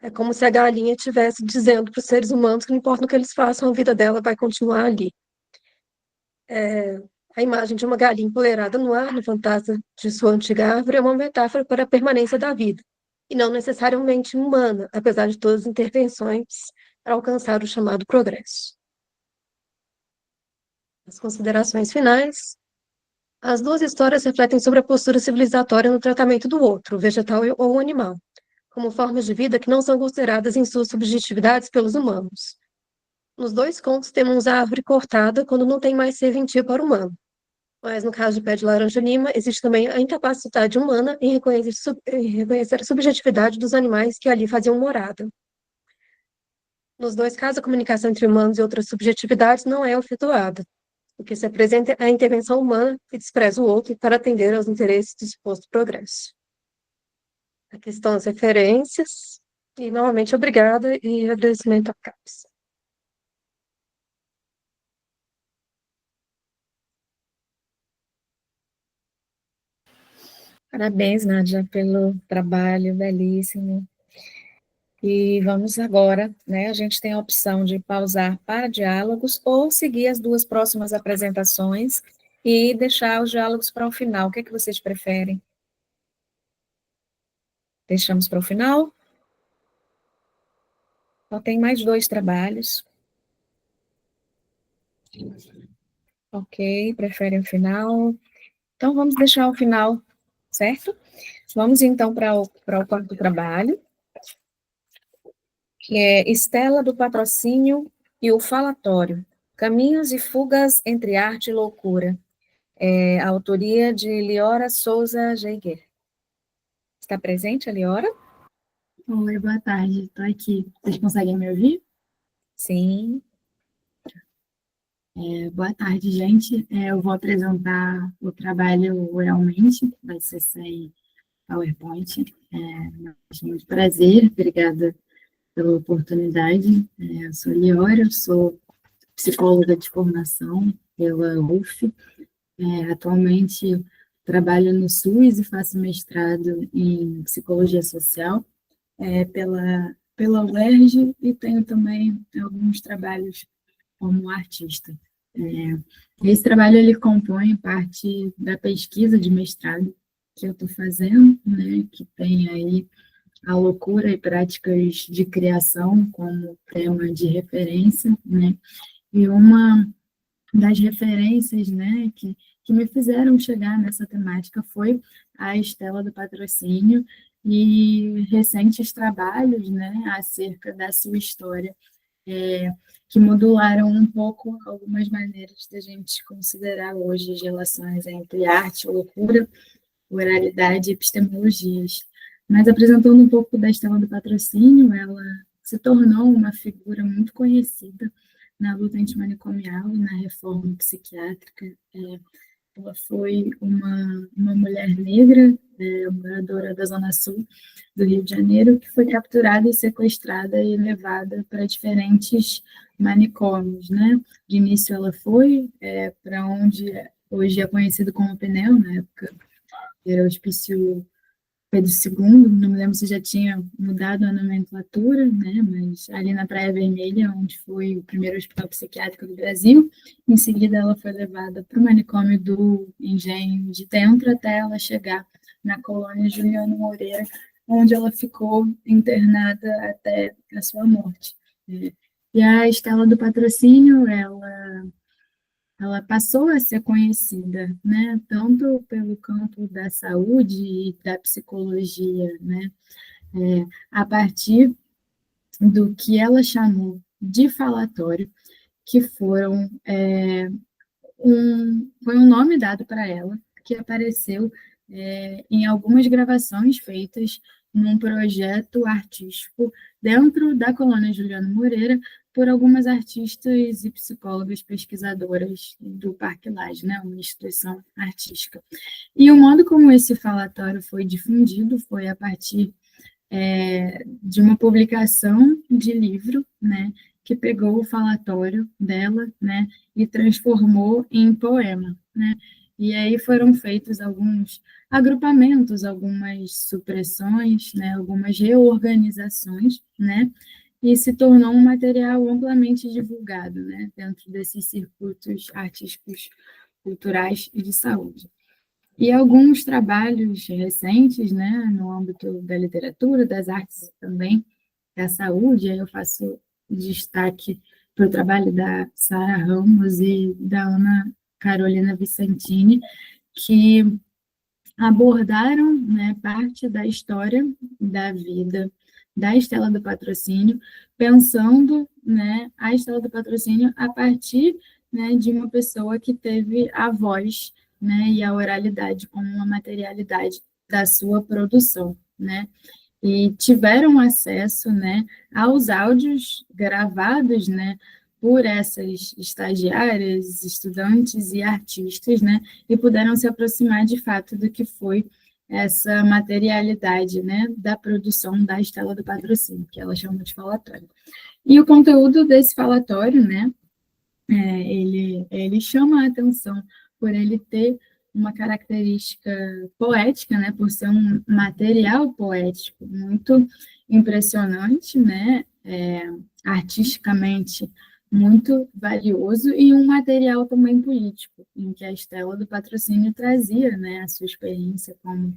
É como se a galinha estivesse dizendo para os seres humanos que não importa o que eles façam, a vida dela vai continuar ali. A imagem de uma galinha empoleirada no ar, no fantasma de sua antiga árvore, é uma metáfora para a permanência da vida, e não necessariamente humana, apesar de todas as intervenções para alcançar o chamado progresso. As considerações finais. As duas histórias refletem sobre a postura civilizatória no tratamento do outro, vegetal ou animal, como formas de vida que não são consideradas em suas subjetividades pelos humanos. Nos dois contos temos a árvore cortada quando não tem mais serventia para o humano. Mas no caso de Pé de Laranja-Lima, existe também a incapacidade humana em reconhecer a subjetividade dos animais que ali faziam morada. Nos dois casos, a comunicação entre humanos e outras subjetividades não é efetuada. O que se apresenta é a intervenção humana que despreza o outro para atender aos interesses do suposto progresso. Aqui estão as referências, e novamente obrigada e agradecimento à CAPES. Parabéns, Nádia, pelo trabalho belíssimo. E vamos agora, né? A gente tem a opção de pausar para diálogos ou seguir as duas próximas apresentações e deixar os diálogos para o final. O que é que vocês preferem? Deixamos para o final? Só tem mais 2 trabalhos. Ok, preferem o final. Então, vamos deixar o final, certo? Vamos, então, para o quarto trabalho, que é Estela do Patrocínio e o Falatório, Caminhos e Fugas entre Arte e Loucura. A autoria de Liora Souza Geiger. Está presente, a Liora? Oi, boa tarde, estou aqui. Vocês conseguem me ouvir? Sim. Boa tarde, gente. Eu vou apresentar o trabalho oralmente, vai ser sem PowerPoint. Muito prazer, obrigada pela oportunidade. Eu sou Liora, eu sou psicóloga de formação pela UF. Atualmente trabalho no SUS e faço mestrado em psicologia social pela UERJ e tenho também alguns trabalhos como artista. Esse trabalho ele compõe parte da pesquisa de mestrado que eu estou fazendo, né, que tem aí a loucura e práticas de criação como tema de referência, né, e das referências, né, que me fizeram chegar nessa temática foi a Estela do Patrocínio e recentes trabalhos, né, acerca da sua história, que modularam um pouco algumas maneiras da gente considerar hoje as relações entre arte, loucura, oralidade e epistemologias. Mas apresentando um pouco da Estela do Patrocínio, ela se tornou uma figura muito conhecida na luta antimanicomial e na reforma psiquiátrica. Ela foi uma mulher negra, moradora da Zona Sul do Rio de Janeiro, que foi capturada e sequestrada e levada para diferentes manicômios, né? De início ela foi para onde hoje é conhecido como Penel, na época era o Hospício Pedro II, não me lembro se já tinha mudado a nomenclatura, né, mas ali na Praia Vermelha, onde foi o primeiro hospital psiquiátrico do Brasil, em seguida ela foi levada para o manicômio do Engenho de Dentro, até ela chegar na colônia Juliano Moreira, onde ela ficou internada até a sua morte. E a Estela do Patrocínio, ela passou a ser conhecida, né, tanto pelo campo da saúde e da psicologia, né, a partir do que ela chamou de falatório, que foi um nome dado para ela, que apareceu em algumas gravações feitas num projeto artístico dentro da colônia Juliano Moreira por algumas artistas e psicólogas pesquisadoras do Parque Lage, né, uma instituição artística. E o modo como esse falatório foi difundido foi a partir de uma publicação de livro, né, que pegou o falatório dela, né, e transformou em poema, né, e aí foram feitos alguns agrupamentos, algumas supressões, né, algumas reorganizações, né, e se tornou um material amplamente divulgado, né, dentro desses circuitos artísticos, culturais e de saúde. E alguns trabalhos recentes, né, no âmbito da literatura, das artes e também da saúde, aí eu faço destaque para o trabalho da Sara Ramos e da Ana Carolina Vicentini, que abordaram, né, parte da história da vida da Estela do Patrocínio, pensando, né, a Estela do Patrocínio a partir, né, de uma pessoa que teve a voz, né, e a oralidade como uma materialidade da sua produção, né, e tiveram acesso, né, aos áudios gravados, né, por essas estagiárias, estudantes e artistas, né, e puderam se aproximar de fato do que foi essa materialidade, né, da produção da Estela do Patrocínio, que ela chama de falatório. E o conteúdo desse falatório, né, ele chama a atenção por ele ter uma característica poética, né, por ser um material poético muito impressionante, né, artisticamente muito valioso, e um material também político, em que a Estela do Patrocínio trazia, né, a sua experiência como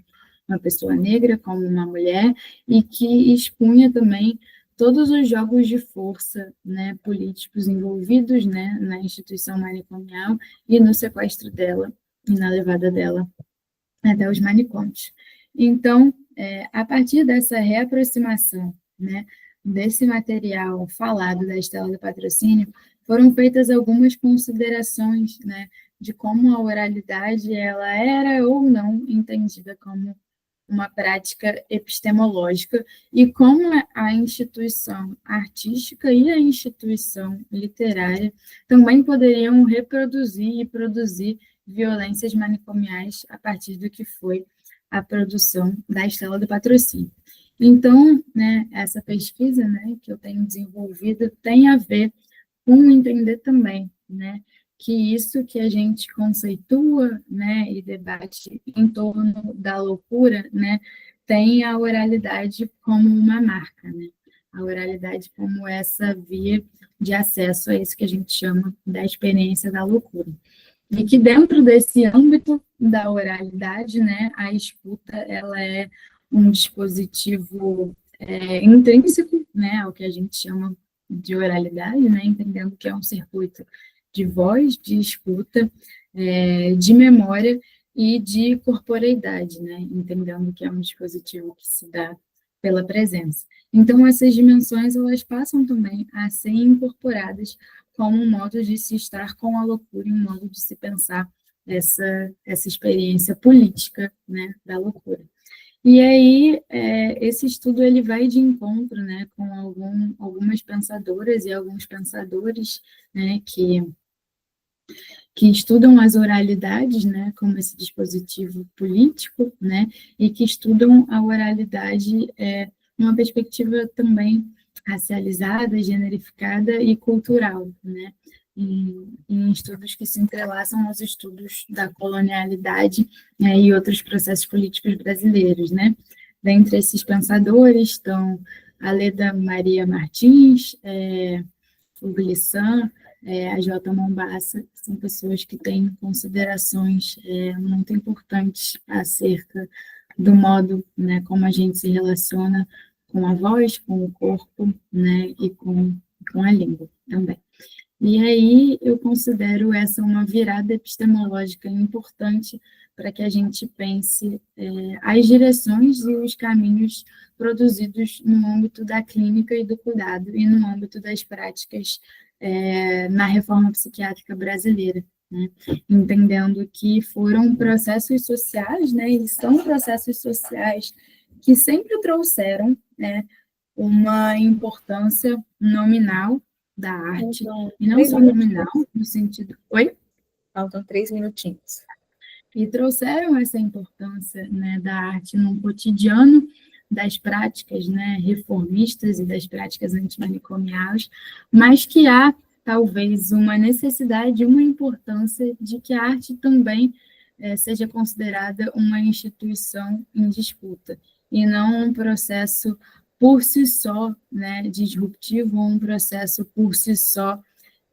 uma pessoa negra, como uma mulher, e que expunha também todos os jogos de força, né, políticos envolvidos, né, na instituição manicomial e no sequestro dela e na levada dela até os manicômios. Então, a partir dessa reaproximação, né, desse material falado da Estela do Patrocínio, foram feitas algumas considerações, né, de como a oralidade ela era ou não entendida como uma prática epistemológica e como a instituição artística e a instituição literária também poderiam reproduzir e produzir violências manicomiais a partir do que foi a produção da Estela do Patrocínio. Então, né, essa pesquisa, né, que eu tenho desenvolvido tem a ver com entender também, né, que isso que a gente conceitua, né, e debate em torno da loucura, né, tem a oralidade como uma marca, né, a oralidade como essa via de acesso a isso que a gente chama da experiência da loucura. E que dentro desse âmbito da oralidade, né, a escuta ela é um dispositivo intrínseco, né, ao que a gente chama de oralidade, né, entendendo que é um circuito de voz, de escuta, de memória e de corporeidade, né? Entendendo que é um dispositivo que se dá pela presença. Então, essas dimensões, elas passam também a ser incorporadas como um modo de se estar com a loucura, um modo de se pensar essa experiência política, né, da loucura. E aí, esse estudo ele vai de encontro, né, com algumas pensadoras e alguns pensadores, né, que estudam as oralidades, né, como esse dispositivo político, né, e que estudam a oralidade numa perspectiva também racializada, generificada e cultural, né, em estudos que se entrelaçam aos estudos da colonialidade, né, e outros processos políticos brasileiros, né. Dentre esses pensadores estão a Leda Maria Martins, o Glissan, a Jota Mombassa, são pessoas que têm considerações muito importantes acerca do modo, né, como a gente se relaciona com a voz, com o corpo, né, e com a língua também. E aí eu considero essa uma virada epistemológica importante para que a gente pense as direções e os caminhos produzidos no âmbito da clínica e do cuidado e no âmbito das práticas na reforma psiquiátrica brasileira, né? Entendendo que foram processos sociais, né, e são processos sociais que sempre trouxeram, né, uma importância nominal da arte, Então, e não só nominal, no sentido... Oi? Faltam 3 minutinhos. E trouxeram essa importância, né, da arte no cotidiano das práticas, né, reformistas e das práticas antimanicomiais, mas que há, talvez, uma necessidade, uma importância de que a arte também seja considerada uma instituição em disputa, e não um processo por si só, né, disruptivo, ou um processo por si só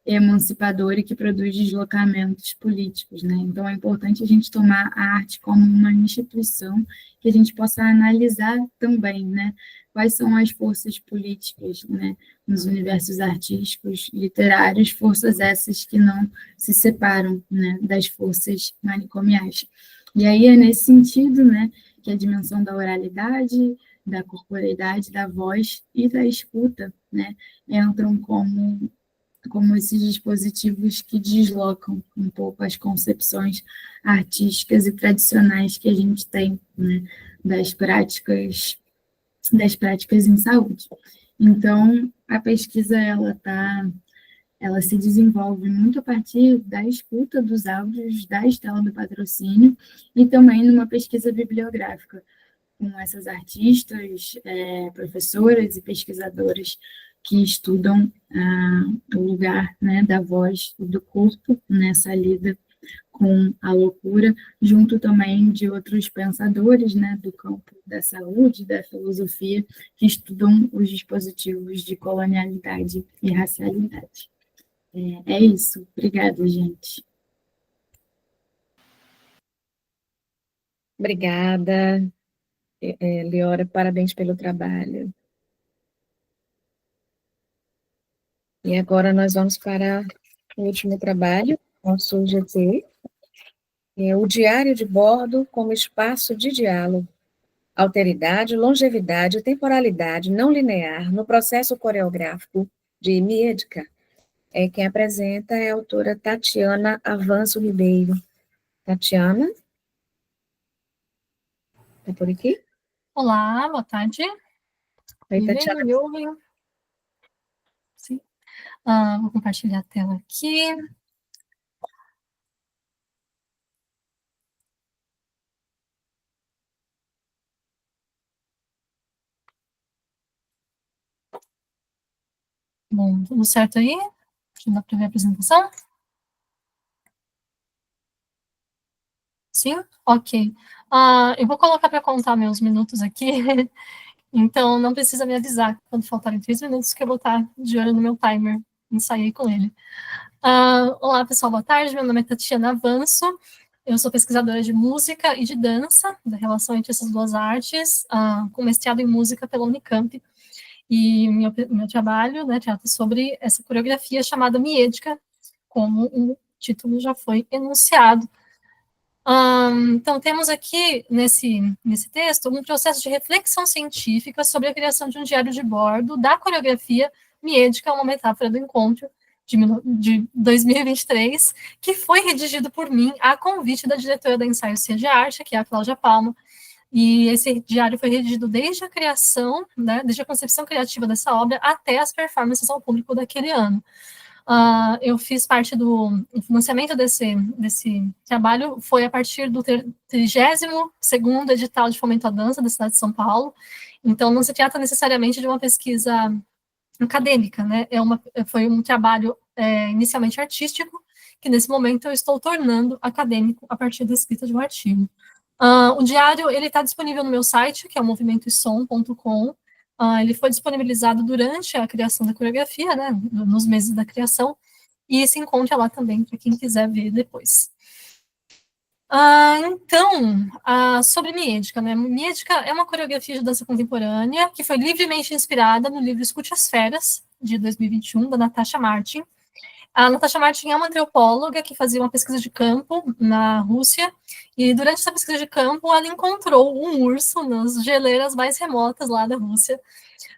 emancipador e que produz deslocamentos políticos, né? Então é importante a gente tomar a arte como uma instituição que a gente possa analisar também, né? Quais são as forças políticas, né, nos universos artísticos, literários, forças essas que não se separam, né, das forças manicomiais. E aí é nesse sentido, né, que a dimensão da oralidade, da corporeidade, da voz e da escuta, né, entram como esses dispositivos que deslocam um pouco as concepções artísticas e tradicionais que a gente tem, né, das práticas em saúde. Então, a pesquisa ela se desenvolve muito a partir da escuta dos áudios da Estela do Patrocínio e também numa pesquisa bibliográfica com essas artistas, professoras e pesquisadoras que estudam o lugar, né, da voz e do corpo nessa lida com a loucura, junto também de outros pensadores, né, do campo da saúde, da filosofia, que estudam os dispositivos de colonialidade e racialidade. É isso. Obrigada, gente. Obrigada, Leora, parabéns pelo trabalho. E agora nós vamos para o último trabalho, nosso GT, o Diário de Bordo como espaço de diálogo, alteridade, longevidade e temporalidade não linear no processo coreográfico de Miedka. Quem apresenta é a autora Tatiana Avanço Ribeiro. Tatiana? Está por aqui? Olá, boa tarde. Oi, Tatiana. Me ouvem? Sim. Vou compartilhar a tela aqui. Bom, tudo certo aí? Já dá para ver a apresentação? Sim? Ok. Eu vou colocar para contar meus minutos aqui, então não precisa me avisar quando faltarem 3 minutos, que eu vou estar de olho no meu timer, ensaiei com ele. Olá, pessoal, boa tarde. Meu nome é Tatiana Avanço. Eu sou pesquisadora de música e de dança, da relação entre essas duas artes, com mestrado em música pela Unicamp. E meu trabalho, né, trata sobre essa coreografia chamada Miedka, como o título já foi enunciado. Então, temos aqui, nesse texto, um processo de reflexão científica sobre a criação de um diário de bordo da coreografia miédica, uma metáfora do encontro, de 2023, que foi redigido por mim a convite da diretora da Ensaio Cia de Arte, que é a Cláudia Palma, e esse diário foi redigido desde a criação, né, desde a concepção criativa dessa obra até as performances ao público daquele ano. Eu fiz parte do financiamento desse trabalho, foi a partir do 32º edital de fomento à dança da cidade de São Paulo, então não se trata necessariamente de uma pesquisa acadêmica, né? Foi um trabalho inicialmente artístico, que nesse momento eu estou tornando acadêmico a partir da escrita de um artigo. O diário ele está disponível no meu site, que é o movimentosom.com. Ele foi disponibilizado durante a criação da coreografia, né, nos meses da criação, e se encontra lá também para quem quiser ver depois. Então, sobre Miédica, né? Miédica é uma coreografia de dança contemporânea que foi livremente inspirada no livro Escute as Feras, de 2021, da Natasha Martin. A Natasha Martin é uma antropóloga que fazia uma pesquisa de campo na Rússia, e durante essa pesquisa de campo ela encontrou um urso nas geleiras mais remotas lá da Rússia.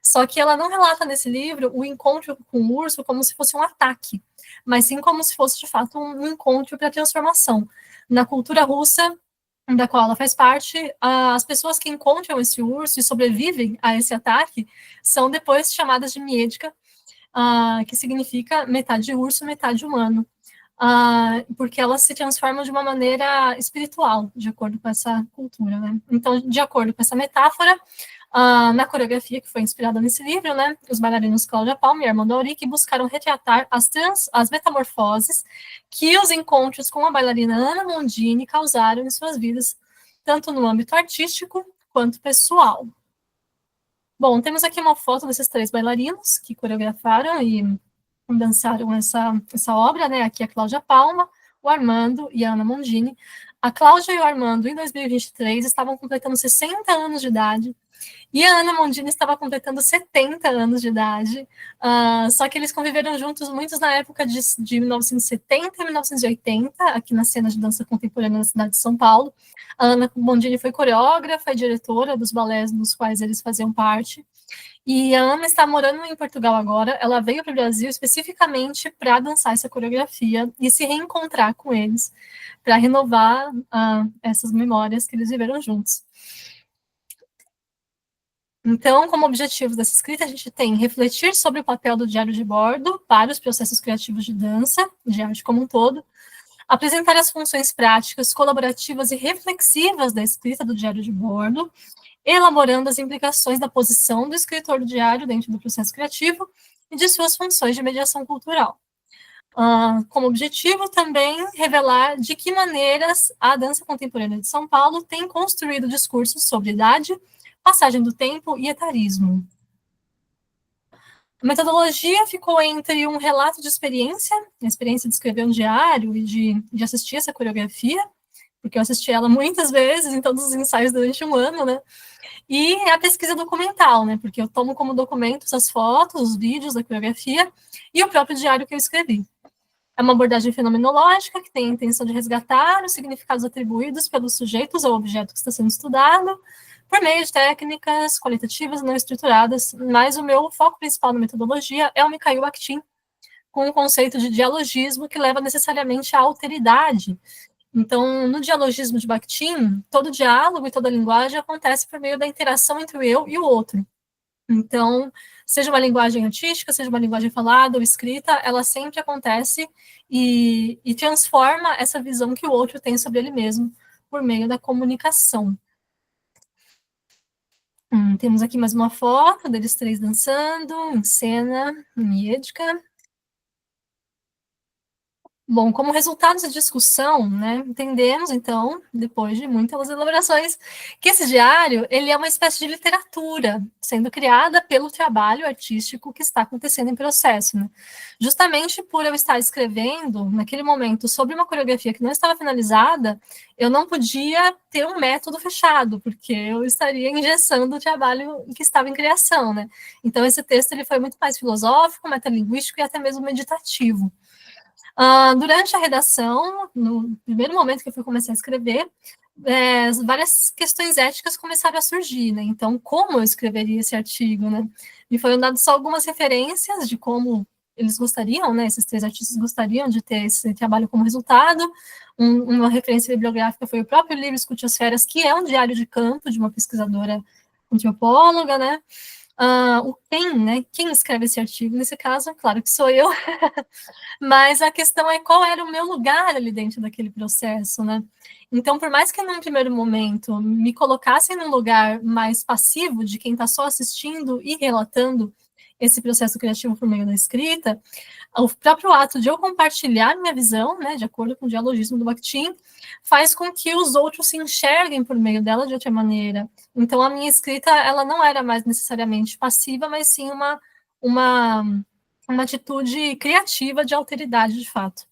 Só que ela não relata nesse livro o encontro com o urso como se fosse um ataque, mas sim como se fosse, de fato, um encontro para transformação. Na cultura russa, da qual ela faz parte, as pessoas que encontram esse urso e sobrevivem a esse ataque são depois chamadas de miédica, que significa metade urso, metade humano, porque elas se transformam de uma maneira espiritual, de acordo com essa cultura, né? Então, de acordo com essa metáfora, na coreografia que foi inspirada nesse livro, né, os bailarinos Cláudia Palma e Armando Auric buscaram retratar as metamorfoses que os encontros com a bailarina Ana Mondini causaram em suas vidas, tanto no âmbito artístico quanto pessoal. Bom, temos aqui uma foto desses 3 bailarinos que coreografaram e dançaram essa obra, né? Aqui a Cláudia Palma, o Armando e a Ana Mondini. A Cláudia e o Armando, em 2023, estavam completando 60 anos de idade, e a Ana Mondini estava completando 70 anos de idade, só que eles conviveram juntos muitos na época de 1970 e 1980, aqui na cena de dança contemporânea na cidade de São Paulo. A Ana Mondini foi coreógrafa e diretora dos balés dos quais eles faziam parte, e a Ana está morando em Portugal agora. Ela veio para o Brasil especificamente para dançar essa coreografia e se reencontrar com eles, para renovar essas memórias que eles viveram juntos. Então, como objetivos dessa escrita, a gente tem refletir sobre o papel do diário de bordo para os processos criativos de dança, de arte como um todo, apresentar as funções práticas, colaborativas e reflexivas da escrita do diário de bordo, elaborando as implicações da posição do escritor do diário dentro do processo criativo e de suas funções de mediação cultural. Como objetivo, também revelar de que maneiras a dança contemporânea de São Paulo tem construído discursos sobre idade, passagem do tempo e etarismo. A metodologia ficou entre um relato de experiência, a experiência de escrever um diário e de assistir essa coreografia, porque eu assisti ela muitas vezes em todos os ensaios durante um ano, né? E a pesquisa documental, né? Porque eu tomo como documentos as fotos, os vídeos da coreografia e o próprio diário que eu escrevi. É uma abordagem fenomenológica que tem a intenção de resgatar os significados atribuídos pelos sujeitos ao objeto que está sendo estudado, por meio de técnicas qualitativas não estruturadas, mas o meu foco principal na metodologia é o Mikhail Bakhtin, com o conceito de dialogismo que leva necessariamente à alteridade. Então, no dialogismo de Bakhtin, todo diálogo e toda linguagem acontece por meio da interação entre o eu e o outro. Então, seja uma linguagem artística, seja uma linguagem falada ou escrita, ela sempre acontece e transforma essa visão que o outro tem sobre ele mesmo por meio da comunicação. Temos aqui mais uma foto deles 3 dançando, em cena, miédica. Bom, como resultado da discussão, né, entendemos, então, depois de muitas elaborações, que esse diário ele é uma espécie de literatura, sendo criada pelo trabalho artístico que está acontecendo em processo. Né? Justamente por eu estar escrevendo, naquele momento, sobre uma coreografia que não estava finalizada, eu não podia ter um método fechado, porque eu estaria engessando o trabalho que estava em criação. Né? Então, esse texto ele foi muito mais filosófico, metalinguístico e até mesmo meditativo. Durante a redação, no primeiro momento que eu fui começar a escrever, várias questões éticas começaram a surgir, né? Então, como eu escreveria esse artigo, né? Me foram dadas só algumas referências de como eles gostariam, né? Esses 3 artistas gostariam de ter esse trabalho como resultado. Uma referência bibliográfica foi o próprio livro Escute as Feras, que é um diário de campo de uma pesquisadora antropóloga, né? Né? Quem escreve esse artigo, nesse caso, claro que sou eu, mas a questão é qual era o meu lugar ali dentro daquele processo, né? Então, por mais que num primeiro momento me colocassem num lugar mais passivo de quem está só assistindo e relatando esse processo criativo por meio da escrita, o próprio ato de eu compartilhar minha visão, né, de acordo com o dialogismo do Bakhtin, faz com que os outros se enxerguem por meio dela de outra maneira. Então, a minha escrita, ela não era mais necessariamente passiva, mas sim uma atitude criativa de alteridade, de fato.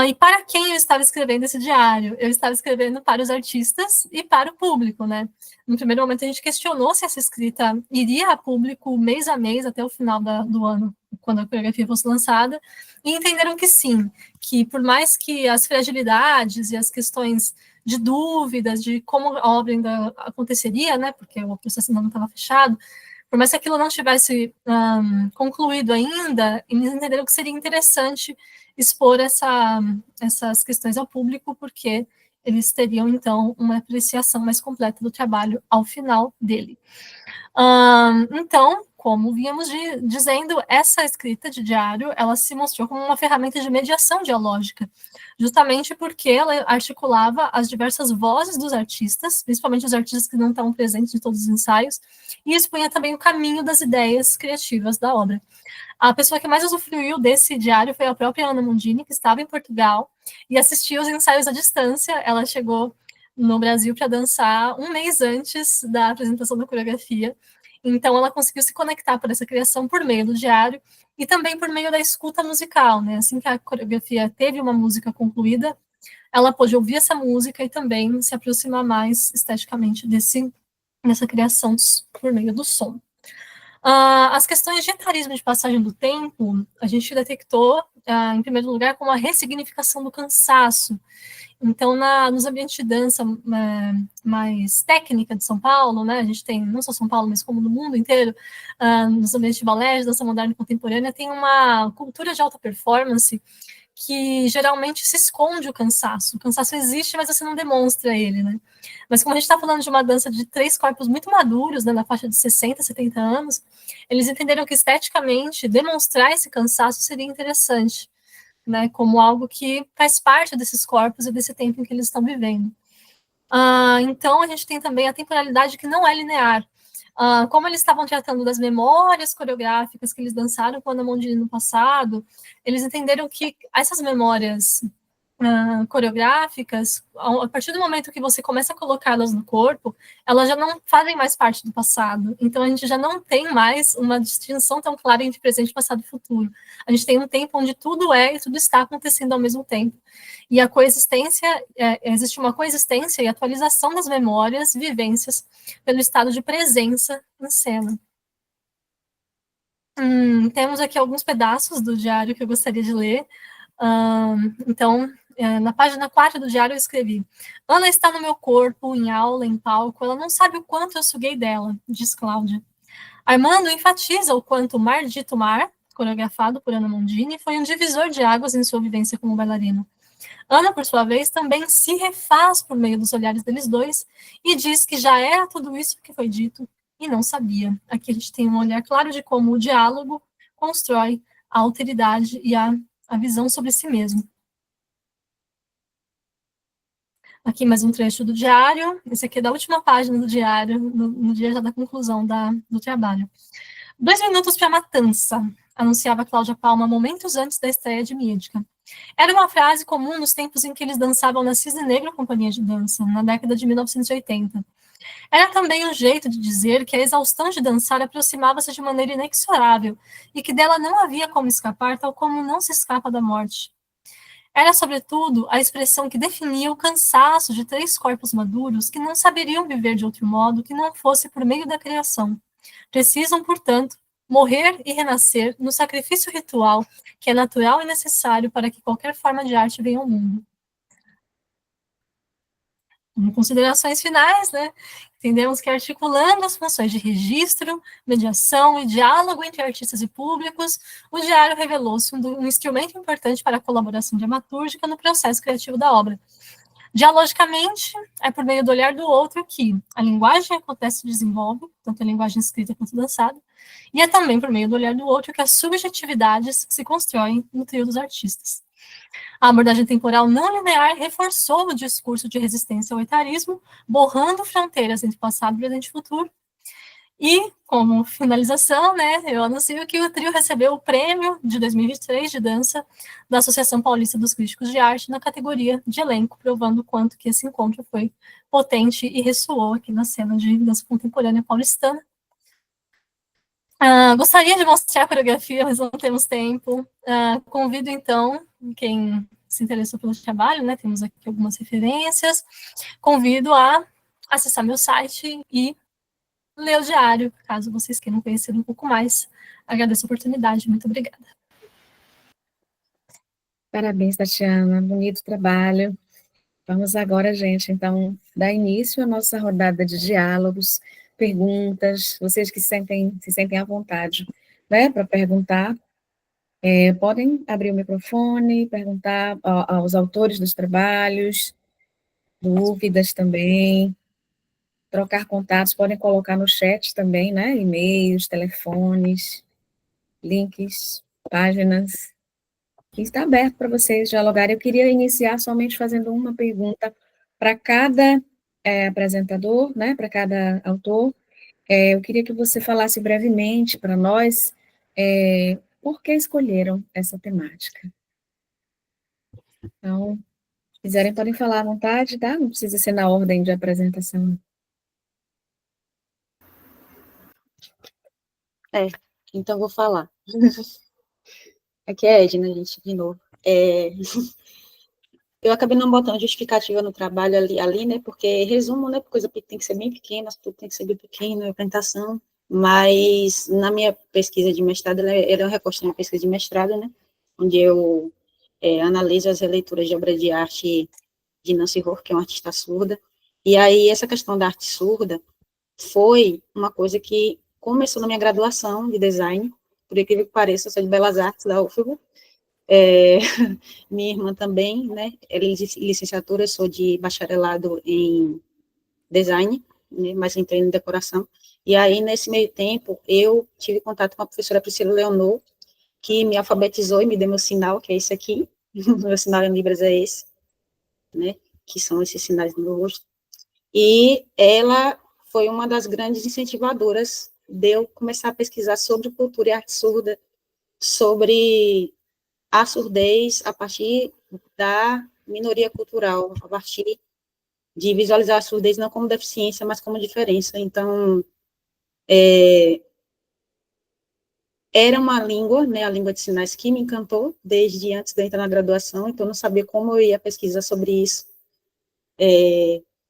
E para quem eu estava escrevendo esse diário? Eu estava escrevendo para os artistas e para o público, né? No primeiro momento, a gente questionou se essa escrita iria a público mês a mês até o final do ano, quando a coreografia fosse lançada, e entenderam que sim, que por mais que as fragilidades e as questões de dúvidas de como a obra ainda aconteceria, né? Porque o processo ainda não estava fechado, por mais que aquilo não tivesse concluído ainda, eles entenderam que seria interessante expor essas questões ao público, porque eles teriam, então, uma apreciação mais completa do trabalho ao final dele. Então, como vínhamos dizendo, essa escrita de diário, ela se mostrou como uma ferramenta de mediação dialógica, justamente porque ela articulava as diversas vozes dos artistas, principalmente os artistas que não estavam presentes em todos os ensaios, e expunha também o caminho das ideias criativas da obra. A pessoa que mais usufruiu desse diário foi a própria Ana Mondini, que estava em Portugal, e assistiu os ensaios à distância. Ela chegou no Brasil para dançar um mês antes da apresentação da coreografia, então ela conseguiu se conectar para essa criação por meio do diário, e também por meio da escuta musical, né? Assim que a coreografia teve uma música concluída, ela pôde ouvir essa música e também se aproximar mais esteticamente dessa criação por meio do som. As questões de etarismo de passagem do tempo, a gente detectou, em primeiro lugar, como a ressignificação do cansaço. Então, nos ambientes de dança mais técnica de São Paulo, né, a gente tem, não só São Paulo, mas como no mundo inteiro, nos ambientes de balé, de dança moderna e contemporânea, tem uma cultura de alta performance que geralmente se esconde o cansaço. O cansaço existe, mas você não demonstra ele, né? Mas como a gente está falando de uma dança de 3 corpos muito maduros, né, na faixa de 60, 70 anos, eles entenderam que esteticamente demonstrar esse cansaço seria interessante, né, como algo que faz parte desses corpos e desse tempo em que eles estão vivendo. Então, a gente tem também a temporalidade que não é linear. Como eles estavam tratando das memórias coreográficas que eles dançaram com a Ana Mondini no passado, eles entenderam que essas memórias coreográficas, a partir do momento que você começa a colocá-las no corpo, elas já não fazem mais parte do passado. Então, a gente já não tem mais uma distinção tão clara entre presente, passado e futuro. A gente tem um tempo onde tudo é e tudo está acontecendo ao mesmo tempo. E a coexistência, existe uma coexistência e atualização das memórias, vivências, pelo estado de presença em cena. Temos aqui alguns pedaços do diário que eu gostaria de ler. Então, na página 4 do diário eu escrevi: Ana está no meu corpo, em aula, em palco, ela não sabe o quanto eu suguei dela, diz Cláudia. Armando enfatiza o quanto o Mar Dito Mar, coreografado por Ana Mondini, foi um divisor de águas em sua vivência como bailarina. Ana, por sua vez, também se refaz por meio dos olhares deles dois e diz que já era tudo isso que foi dito e não sabia. Aqui a gente tem um olhar claro de como o diálogo constrói a alteridade e a visão sobre si mesmo. Aqui mais um trecho do diário. Esse aqui é da última página do diário, no dia já da conclusão do trabalho. 2 minutos para a matança, anunciava Cláudia Palma momentos antes da estreia de Mídica. Era uma frase comum nos tempos em que eles dançavam na Cisne Negro Companhia de Dança, na década de 1980. Era também um jeito de dizer que a exaustão de dançar aproximava-se de maneira inexorável e que dela não havia como escapar, tal como não se escapa da morte. Era, sobretudo, a expressão que definia o cansaço de 3 corpos maduros que não saberiam viver de outro modo que não fosse por meio da criação. Precisam, portanto, morrer e renascer no sacrifício ritual que é natural e necessário para que qualquer forma de arte venha ao mundo. Em considerações finais, né, entendemos que articulando as funções de registro, mediação e diálogo entre artistas e públicos, o diário revelou-se um instrumento importante para a colaboração dramatúrgica no processo criativo da obra. Dialogicamente, é por meio do olhar do outro que a linguagem acontece e desenvolve, tanto a linguagem escrita quanto dançada, e é também por meio do olhar do outro que as subjetividades se constroem no trio dos artistas. A abordagem temporal não linear reforçou o discurso de resistência ao etarismo, borrando fronteiras entre passado, presente e futuro. E, como finalização, né, eu anuncio que o trio recebeu o prêmio de 2023 de dança da Associação Paulista dos Críticos de Arte na categoria de elenco, provando o quanto que esse encontro foi potente e ressoou aqui na cena de dança contemporânea paulistana. Gostaria de mostrar a coreografia, mas não temos tempo. Convido, então, quem se interessou pelo trabalho, né, temos aqui algumas referências, convido a acessar meu site e ler o diário, caso vocês queiram conhecer um pouco mais. Agradeço a oportunidade, muito obrigada. Parabéns, Tatiana, bonito trabalho. Vamos agora, gente, então, dar início à nossa rodada de diálogos, perguntas, vocês que se sentem à vontade, né, para perguntar, podem abrir o microfone, perguntar aos autores dos trabalhos, dúvidas também, trocar contatos, podem colocar no chat também, né, e-mails, telefones, links, páginas, que está aberto para vocês dialogarem. Eu queria iniciar somente fazendo uma pergunta para cada apresentador, né, para cada autor. Eu queria que você falasse brevemente para nós por que escolheram essa temática. Então, se quiserem, podem falar à vontade, tá? Não precisa ser na ordem de apresentação. Então eu vou falar. Aqui é a Edna, gente, de novo. Eu acabei não botando justificativa no trabalho ali, né, porque resumo, né, coisa tem que ser bem pequena, tudo tem que ser bem pequeno, apresentação, mas na minha pesquisa de mestrado, ela é um recorte da minha pesquisa de mestrado, né, onde eu analiso as releituras de obras de arte de Nancy Hoff, que é uma artista surda, e aí essa questão da arte surda foi uma coisa que começou na minha graduação de design, por incrível que pareça, eu sou de Belas Artes, da UFBA, minha irmã também, né, ela é licenciatura, eu sou de bacharelado em design, né, mas entrei em decoração, e aí, nesse meio tempo, eu tive contato com a professora Priscila Leonor, que me alfabetizou e me deu meu sinal, que é esse aqui, meu sinal em Libras é esse, né, que são esses sinais do meu rosto, e ela foi uma das grandes incentivadoras de eu começar a pesquisar sobre cultura e arte surda, sobre a surdez a partir da minoria cultural, a partir de visualizar a surdez não como deficiência, mas como diferença. Então, era uma língua, né, a língua de sinais, que me encantou desde antes de eu entrar na graduação, então eu não sabia como eu ia pesquisar sobre isso.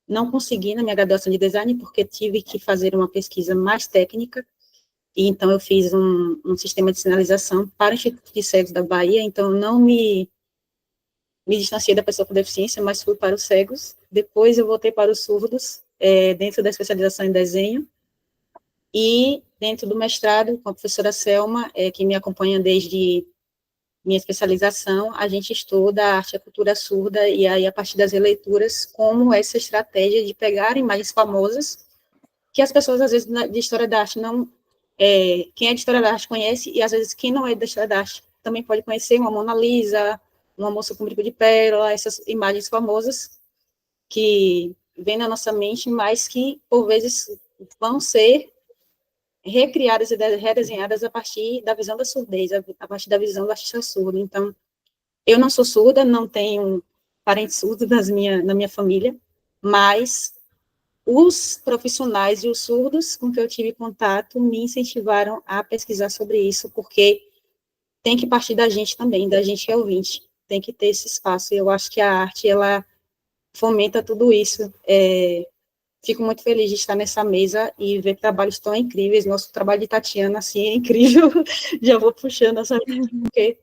Não consegui na minha graduação de design, porque tive que fazer uma pesquisa mais técnica, e então eu fiz um sistema de sinalização para o Instituto de Cegos da Bahia, então não me distanciei da pessoa com deficiência, mas fui para os cegos. Depois eu voltei para os surdos, dentro da especialização em desenho, e dentro do mestrado, com a professora Selma, que me acompanha desde minha especialização, a gente estuda a arte e a cultura surda, e aí, a partir das releituras, como essa estratégia de pegar imagens famosas, que as pessoas, às vezes, de história da arte, não... quem é de história da arte conhece, e, às vezes, quem não é da história da arte também pode conhecer uma Mona Lisa, uma moça com brinco de pérola, essas imagens famosas que vêm na nossa mente, mas que, por vezes, vão ser recriadas e redesenhadas a partir da visão da surdez, a partir da visão do artista surdo. Então, eu não sou surda, não tenho parentes surdos na minha família, mas os profissionais e os surdos com que eu tive contato me incentivaram a pesquisar sobre isso, porque tem que partir da gente também, da gente que é ouvinte, tem que ter esse espaço, e eu acho que a arte, ela fomenta tudo isso, fico muito feliz de estar nessa mesa e ver trabalhos tão incríveis. Nosso trabalho de Tatiana, assim, é incrível. Já vou puxando essa porque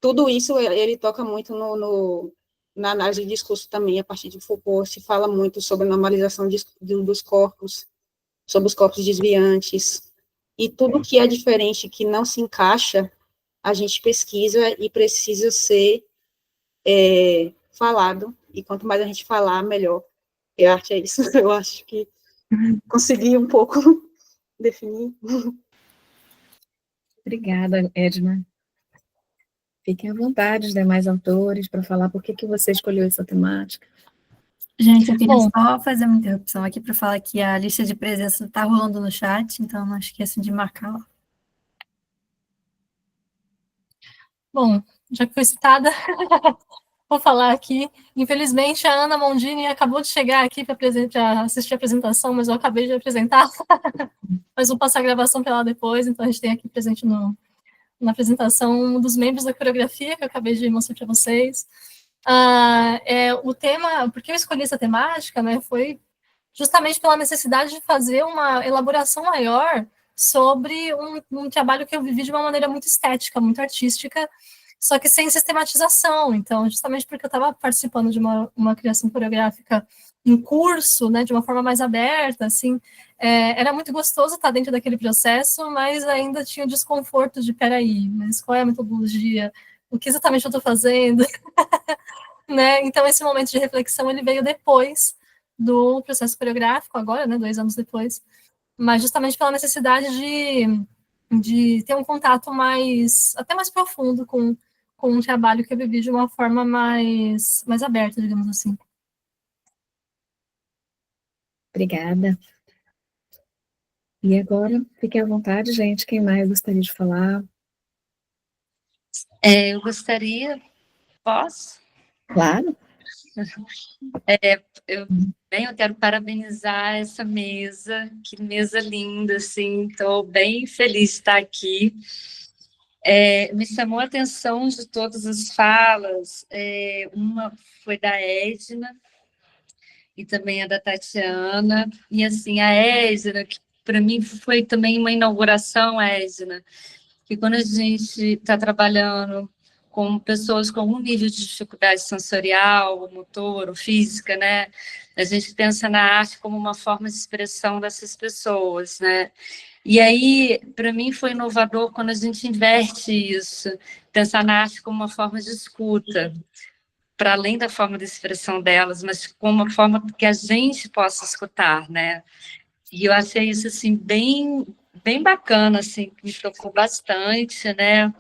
tudo isso ele toca muito na análise de discurso também, a partir de Foucault, se fala muito sobre a normalização dos corpos, sobre os corpos desviantes, e tudo que é diferente, que não se encaixa, a gente pesquisa e precisa ser falado, e quanto mais a gente falar, melhor. E a arte é isso, eu acho que consegui um pouco definir. Obrigada, Edna. Fiquem à vontade, os demais autores, para falar por que você escolheu essa temática. Gente, eu queria Bom. só fazer uma interrupção aqui para falar que a lista de presença está rolando no chat, então não esqueçam de marcar lá. Bom, já que foi citada, vou falar aqui. Infelizmente, a Ana Mondini acabou de chegar aqui para assistir a apresentação, mas eu acabei de apresentar. Mas vou passar a gravação para ela depois, então a gente tem aqui presente na apresentação um dos membros da coreografia que eu acabei de mostrar para vocês. O tema, porque eu escolhi essa temática, né, foi justamente pela necessidade de fazer uma elaboração maior sobre um trabalho que eu vivi de uma maneira muito estética, muito artística, só que sem sistematização. Então, justamente porque eu estava participando de uma criação coreográfica em curso, né, de uma forma mais aberta, assim, era muito gostoso estar dentro daquele processo, mas ainda tinha o desconforto de, peraí, mas qual é a metodologia? O que exatamente eu estou fazendo? Né? Então, esse momento de reflexão, ele veio depois do processo coreográfico, agora, né, 2 anos depois, mas justamente pela necessidade de ter um contato até mais profundo com um trabalho que eu vivi de uma forma mais aberta, digamos assim. Obrigada. E agora, fiquem à vontade, gente, quem mais gostaria de falar? Eu gostaria, posso? Claro. Eu quero parabenizar essa mesa, que mesa linda, assim, estou bem feliz de estar aqui. Me chamou a atenção de todas as falas, uma foi da Edna, e também a da Tatiana, e assim, a Edna, que para mim foi também uma inauguração, Edna, que quando a gente está trabalhando com pessoas com algum nível de dificuldade sensorial, ou motor, ou física, né? A gente pensa na arte como uma forma de expressão dessas pessoas, né? E aí, para mim, foi inovador quando a gente inverte isso, pensar na arte como uma forma de escuta, para além da forma de expressão delas, mas como uma forma que a gente possa escutar, né? E eu achei isso, assim, bem bacana, assim, que me tocou bastante, né?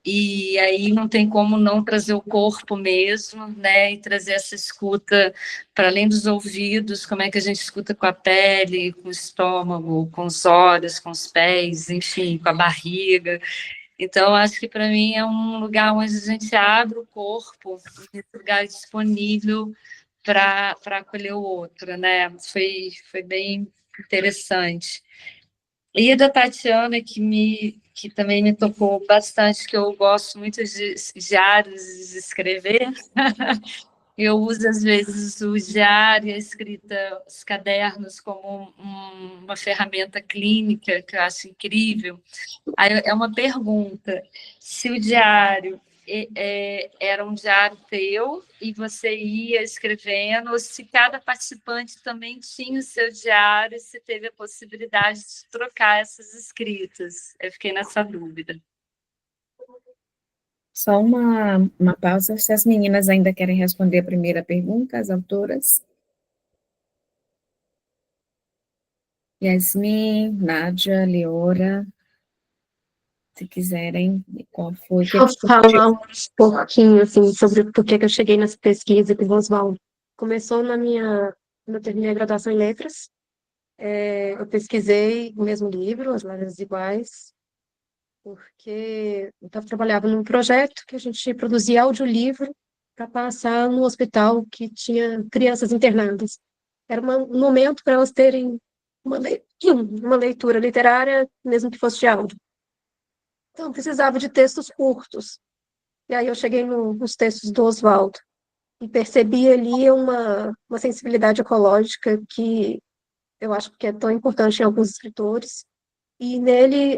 E aí não tem como não trazer o corpo mesmo, né? E trazer essa escuta para além dos ouvidos, como é que a gente escuta com a pele, com o estômago, com os olhos, com os pés, enfim, com a barriga. Então, acho que para mim é um lugar onde a gente abre o corpo, um lugar disponível para acolher o outro, né? Foi bem interessante. E a da Tatiana, que também me tocou bastante, que eu gosto muito de diários, de escrever. Eu uso, às vezes, o diário, a escrita, os cadernos, como uma ferramenta clínica, que eu acho incrível. Aí é uma pergunta: se o diário era um diário teu e você ia escrevendo, ou se cada participante também tinha o seu diário e se teve a possibilidade de trocar essas escritas. Eu fiquei nessa dúvida. Só uma pausa, se as meninas ainda querem responder a primeira pergunta, as autoras. Yasmin, Nádia, Leora, se quiserem, qual foi? Posso falar um pouquinho, assim, sobre por que eu cheguei nessa pesquisa com o Oswaldo. Começou quando eu terminei a graduação em Letras, eu pesquisei o mesmo livro, As Letras Iguais, porque eu trabalhava num projeto que a gente produzia audiolivro para passar no hospital que tinha crianças internadas. Era um momento para elas terem uma leitura literária, mesmo que fosse de áudio. Então, precisava de textos curtos. E aí eu cheguei nos textos do Oswaldo. e percebi ali uma sensibilidade ecológica que eu acho que é tão importante em alguns escritores, e nele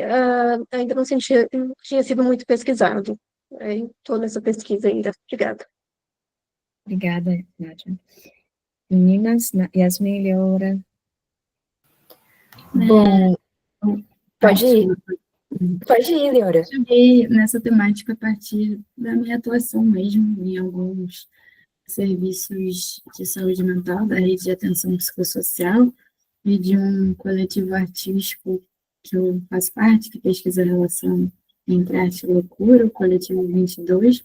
ainda não sentia, não tinha sido muito pesquisado. Estou nessa pesquisa ainda. Obrigada. Obrigada, Nádia. Meninas, Yasmin, Leora. Bom, pode ir. Desculpa. Pode ir, Leora. Cheguei nessa temática a partir da minha atuação mesmo em alguns serviços de saúde mental, da rede de atenção psicossocial e de um coletivo artístico que eu faço parte, que pesquisa a relação entre arte e loucura, o coletivo 22.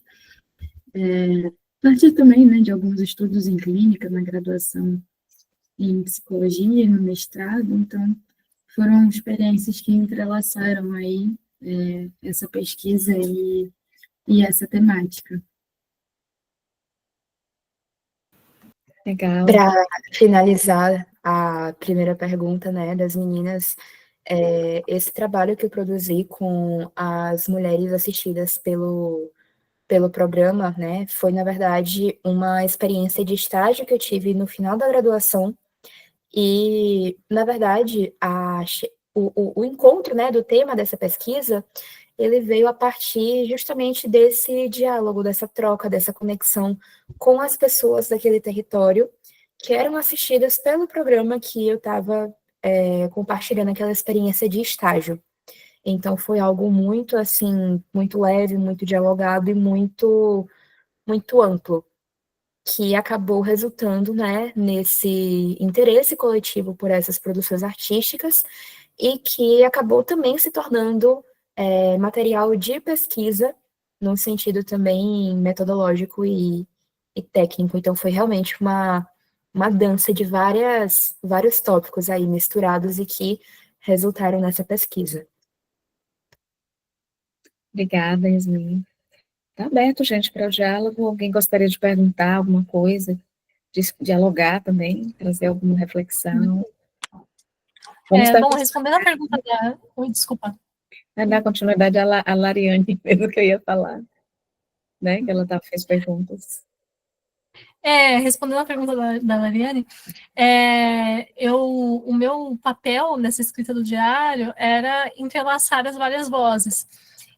A partir também, né, de alguns estudos em clínica, na graduação em psicologia e no mestrado, então foram experiências que entrelaçaram aí essa pesquisa e essa temática. Legal. Para finalizar a primeira pergunta, né, das meninas, esse trabalho que eu produzi com as mulheres assistidas pelo programa, né, foi, na verdade, uma experiência de estágio que eu tive no final da graduação. E, na verdade, o encontro, né, do tema dessa pesquisa, ele veio a partir justamente desse diálogo, dessa troca, dessa conexão com as pessoas daquele território que eram assistidas pelo programa que eu estava compartilhando aquela experiência de estágio. Então, foi algo muito, assim, muito leve, muito dialogado e muito, muito amplo, que acabou resultando, né, nesse interesse coletivo por essas produções artísticas e que acabou também se tornando material de pesquisa no sentido também metodológico e técnico. Então, foi realmente uma dança de vários tópicos aí misturados e que resultaram nessa pesquisa. Obrigada, Yasmin. Está aberto, gente, para o diálogo. Alguém gostaria de perguntar alguma coisa, dialogar também, trazer alguma reflexão? Bom, respondendo a pergunta da... Oi, desculpa. Dar continuidade à Lariane, mesmo que eu ia falar, né? Que ela fez perguntas. Respondendo a pergunta da Lariane, o meu papel nessa escrita do diário era entrelaçar as várias vozes.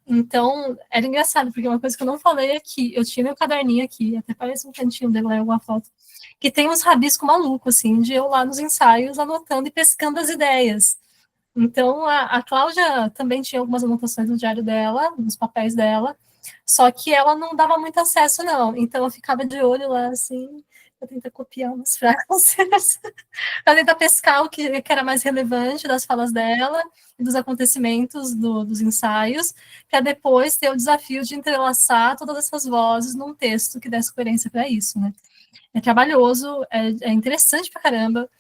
Então, era engraçado, porque uma coisa que eu não falei aqui, eu tinha meu caderninho aqui, até parece um cantinho dele lá, alguma foto, que tem uns rabiscos malucos, assim, de eu lá nos ensaios anotando e pescando as ideias. Então, a Cláudia também tinha algumas anotações no diário dela, nos papéis dela, só que ela não dava muito acesso, não. Então, eu ficava de olho lá, assim, para tentar copiar umas frases, para tentar pescar o que era mais relevante das falas dela e dos acontecimentos dos ensaios, para depois ter o desafio de entrelaçar todas essas vozes num texto que desse coerência para isso, né? É trabalhoso, é interessante pra caramba,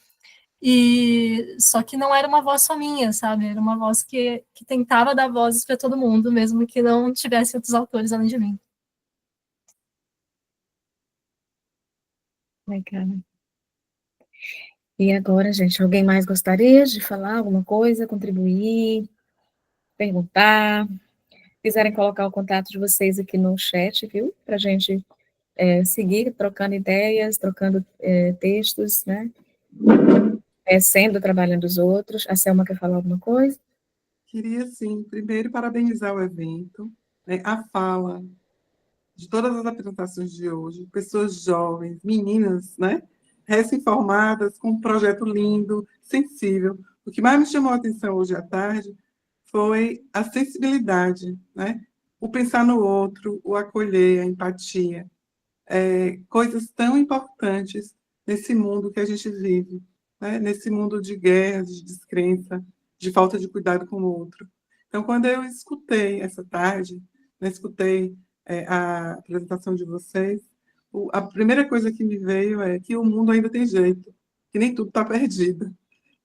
e só que não era uma voz só minha, sabe? Era uma voz que tentava dar vozes para todo mundo, mesmo que não tivesse outros autores além de mim. Legal. E agora, gente, alguém mais gostaria de falar alguma coisa, contribuir, perguntar? Quiserem colocar o contato de vocês aqui no chat, viu? Para a gente seguir trocando ideias, trocando textos, né? Sendo o trabalho dos outros. A Selma quer falar alguma coisa? Queria, sim, primeiro parabenizar o evento, né, a fala de todas as apresentações de hoje, pessoas jovens, meninas, né, recém-formadas, com um projeto lindo, sensível. O que mais me chamou a atenção hoje à tarde foi a sensibilidade, né, o pensar no outro, o acolher, a empatia, coisas tão importantes nesse mundo que a gente vive, né, nesse mundo de guerra, de descrença, de falta de cuidado com o outro. Então, quando eu escutei essa tarde, né, escutei a apresentação de vocês, a primeira coisa que me veio é que o mundo ainda tem jeito, que nem tudo está perdido,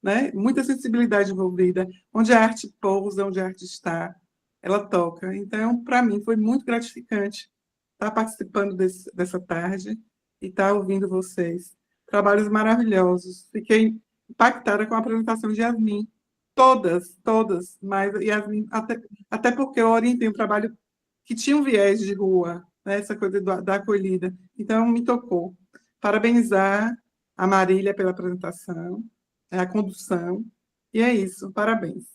né? Muita sensibilidade envolvida, onde a arte pousa, onde a arte está, ela toca. Então, para mim, foi muito gratificante estar participando dessa tarde e estar ouvindo vocês. Trabalhos maravilhosos. Fiquei impactada com a apresentação de Yasmin. Todas, mas Yasmin, até porque eu orientei um trabalho que tinha um viés de rua, né, essa coisa da acolhida. Então, me tocou. Parabenizar a Marília pela apresentação, a condução, e é isso, parabéns.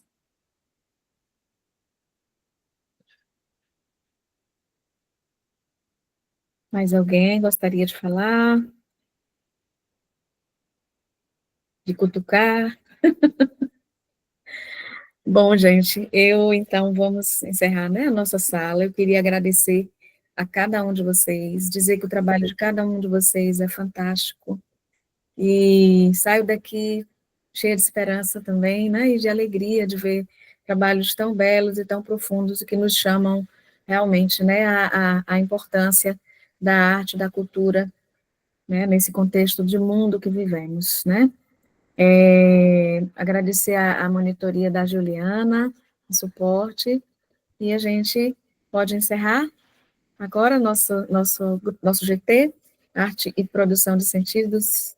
Mais alguém gostaria de falar? De cutucar? Bom, gente, então vamos encerrar, né, a nossa sala. Eu queria agradecer a cada um de vocês, dizer que o trabalho de cada um de vocês é fantástico, e saio daqui cheia de esperança também, né, e de alegria de ver trabalhos tão belos e tão profundos e que nos chamam realmente, né, a importância da arte, da cultura, né, nesse contexto de mundo que vivemos, né. Agradecer a monitoria da Juliana, o suporte, e a gente pode encerrar agora nosso GT, Arte e Produção de Sentidos.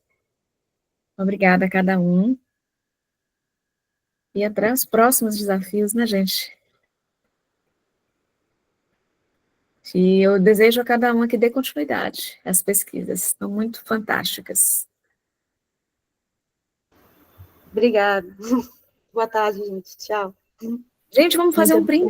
Obrigada a cada um, e até os próximos desafios, né, gente? E eu desejo a cada um que dê continuidade às pesquisas, estão muito fantásticas. Obrigada. Boa tarde, gente. Tchau. Gente, vamos fazer um brinde.